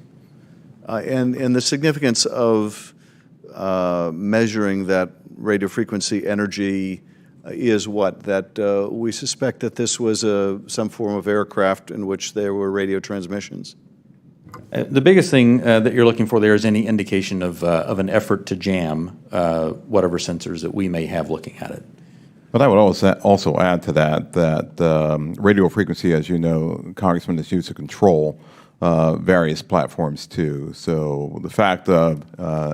And the significance of measuring that radio frequency energy is what? That we suspect that this was some form of aircraft in which there were radio transmissions? The biggest thing that you're looking for there is any indication of an effort to jam whatever sensors that we may have looking at it. But I would also add to that radio frequency, as you know, Congressman, is used to control various platforms too. So the fact of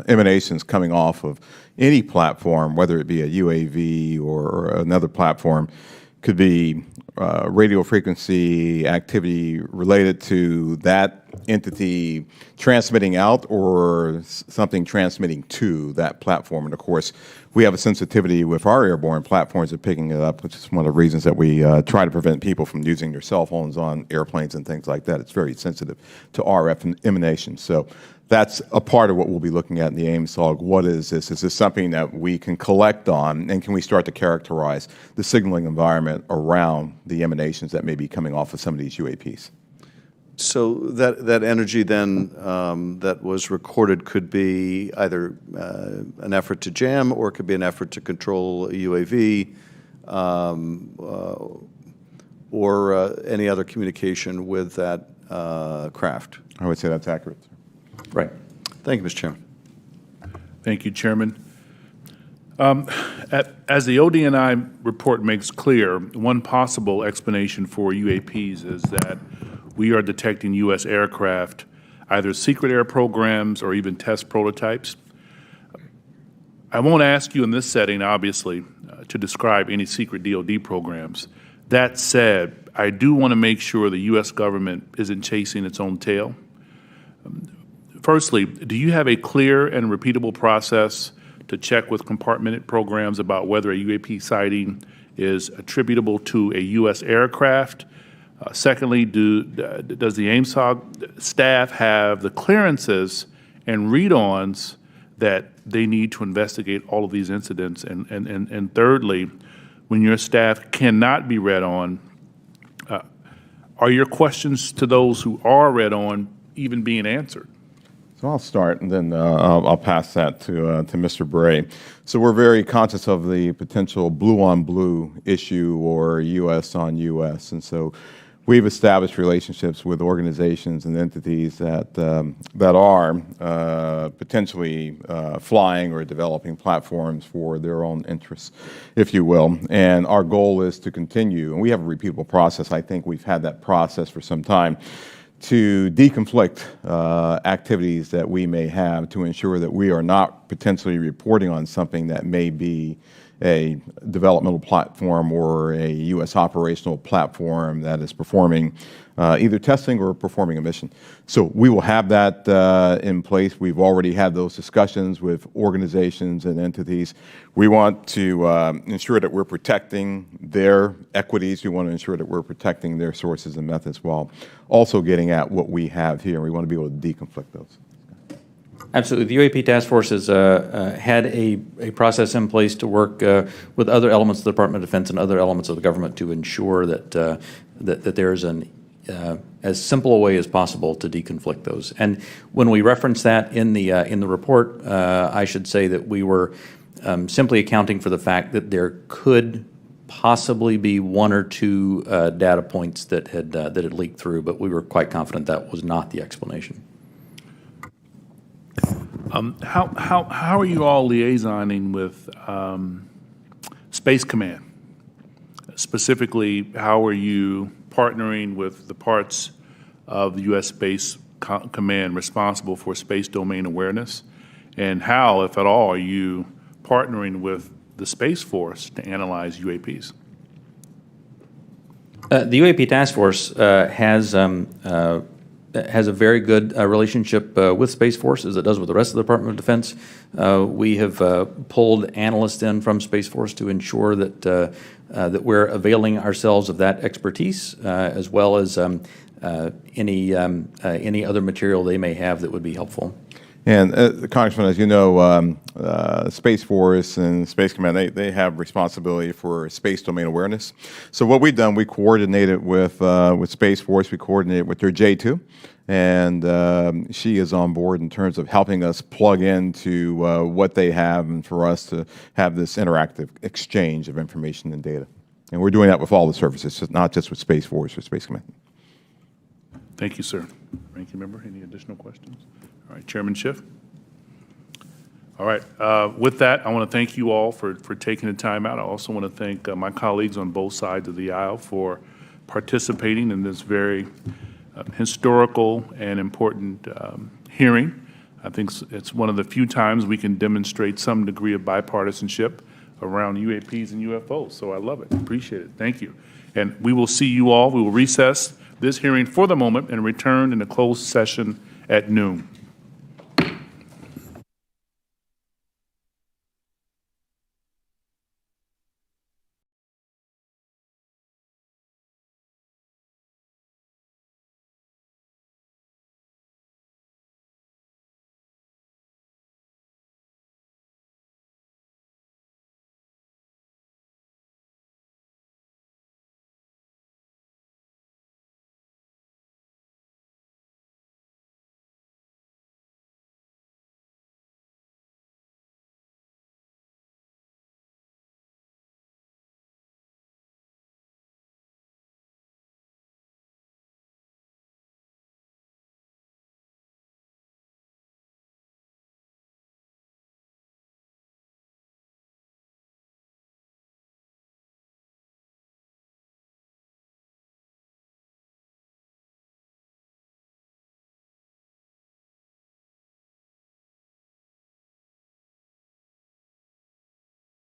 emanations coming off of any platform, whether it be a UAV or another platform, could be radio frequency activity related to that entity transmitting out or something transmitting to that platform. And of course, we have a sensitivity with our airborne platforms of picking it up, which is one of the reasons that we try to prevent people from using their cell phones on airplanes and things like that. It's very sensitive to RF emanations. So that's a part of what we'll be looking at in the AIM-SOG. What is this? Is this something that we can collect on, and can we start to characterize the signaling environment around the emanations that may be coming off of some of these UAPs? So that energy then that was recorded could be either an effort to jam, or it could be an effort to control a UAV, or any other communication with that craft. I would say that's accurate. Right. Thank you, Mr. Chairman. Thank you, Chairman. As the ODNI report makes clear, one possible explanation for UAPs is that we are detecting U.S. aircraft, either secret air programs or even test prototypes. I won't ask you in this setting, obviously, to describe any secret DoD programs. That said, I do want to make sure the U.S. government isn't chasing its own tail. Firstly, do you have a clear and repeatable process to check with compartmented programs about whether a UAP sighting is attributable to a U.S. aircraft? Secondly, does the AIM-SOG staff have the clearances and read-ons that they need to investigate all of these incidents? And thirdly, when your staff cannot be read on, are your questions to those who are read on even being answered? So I'll start, and then I'll pass that to Mr. Bray. So we're very conscious of the potential blue-on-blue issue or U.S. on U.S., and so we've established relationships with organizations and entities that are potentially flying or developing platforms for their own interests, if you will. And our goal is to continue, and we have a repeatable process. I think we've had that process for some time, to deconflict activities that we may have to ensure that we are not potentially reporting on something that may be a developmental platform or a U.S. operational platform that is performing either testing or performing a mission. So we will have that in place. We've already had those discussions with organizations and entities. We want to ensure that we're protecting their equities. We want to ensure that we're protecting their sources and methods while also getting at what we have here. We want to be able to deconflict those. Absolutely. The UAP Task Force has had a process in place to work with other elements of the Department of Defense and other elements of the government to ensure that that there is as simple a way as possible to deconflict those. And when we reference that in the report, I should say that we were simply accounting for the fact that there could possibly be one or two data points that had leaked through, but we were quite confident that was not the explanation. How are you all liaisoning with Space Command? Specifically, how are you partnering with the parts of the U.S. Space Command responsible for space domain awareness? And how, if at all, are you partnering with the Space Force to analyze UAPs? The UAP Task Force has a very good relationship with Space Force, as it does with the rest of the Department of Defense. We have pulled analysts in from Space Force to ensure that that we're availing ourselves of that expertise, as well as any other material they may have that would be helpful. And Congressman, as you know, Space Force and Space Command, they have responsibility for space domain awareness. So what we've done, we coordinated with Space Force, we coordinated with their J2, and she is on board in terms of helping us plug into what they have and for us to have this interactive exchange of information and data. And we're doing that with all the services, not just with Space Force or Space Command. Thank you, sir. Ranking member, any additional questions? All right, Chairman Schiff. All right, with that, I want to thank you all for taking the time out. I also want to thank my colleagues on both sides of the aisle for participating in this very historical and important hearing. I think it's one of the few times we can demonstrate some degree of bipartisanship around UAPs and UFOs, so I love it. Appreciate it. Thank you. And we will see you all. We will recess this hearing for the moment and return in a closed session at noon.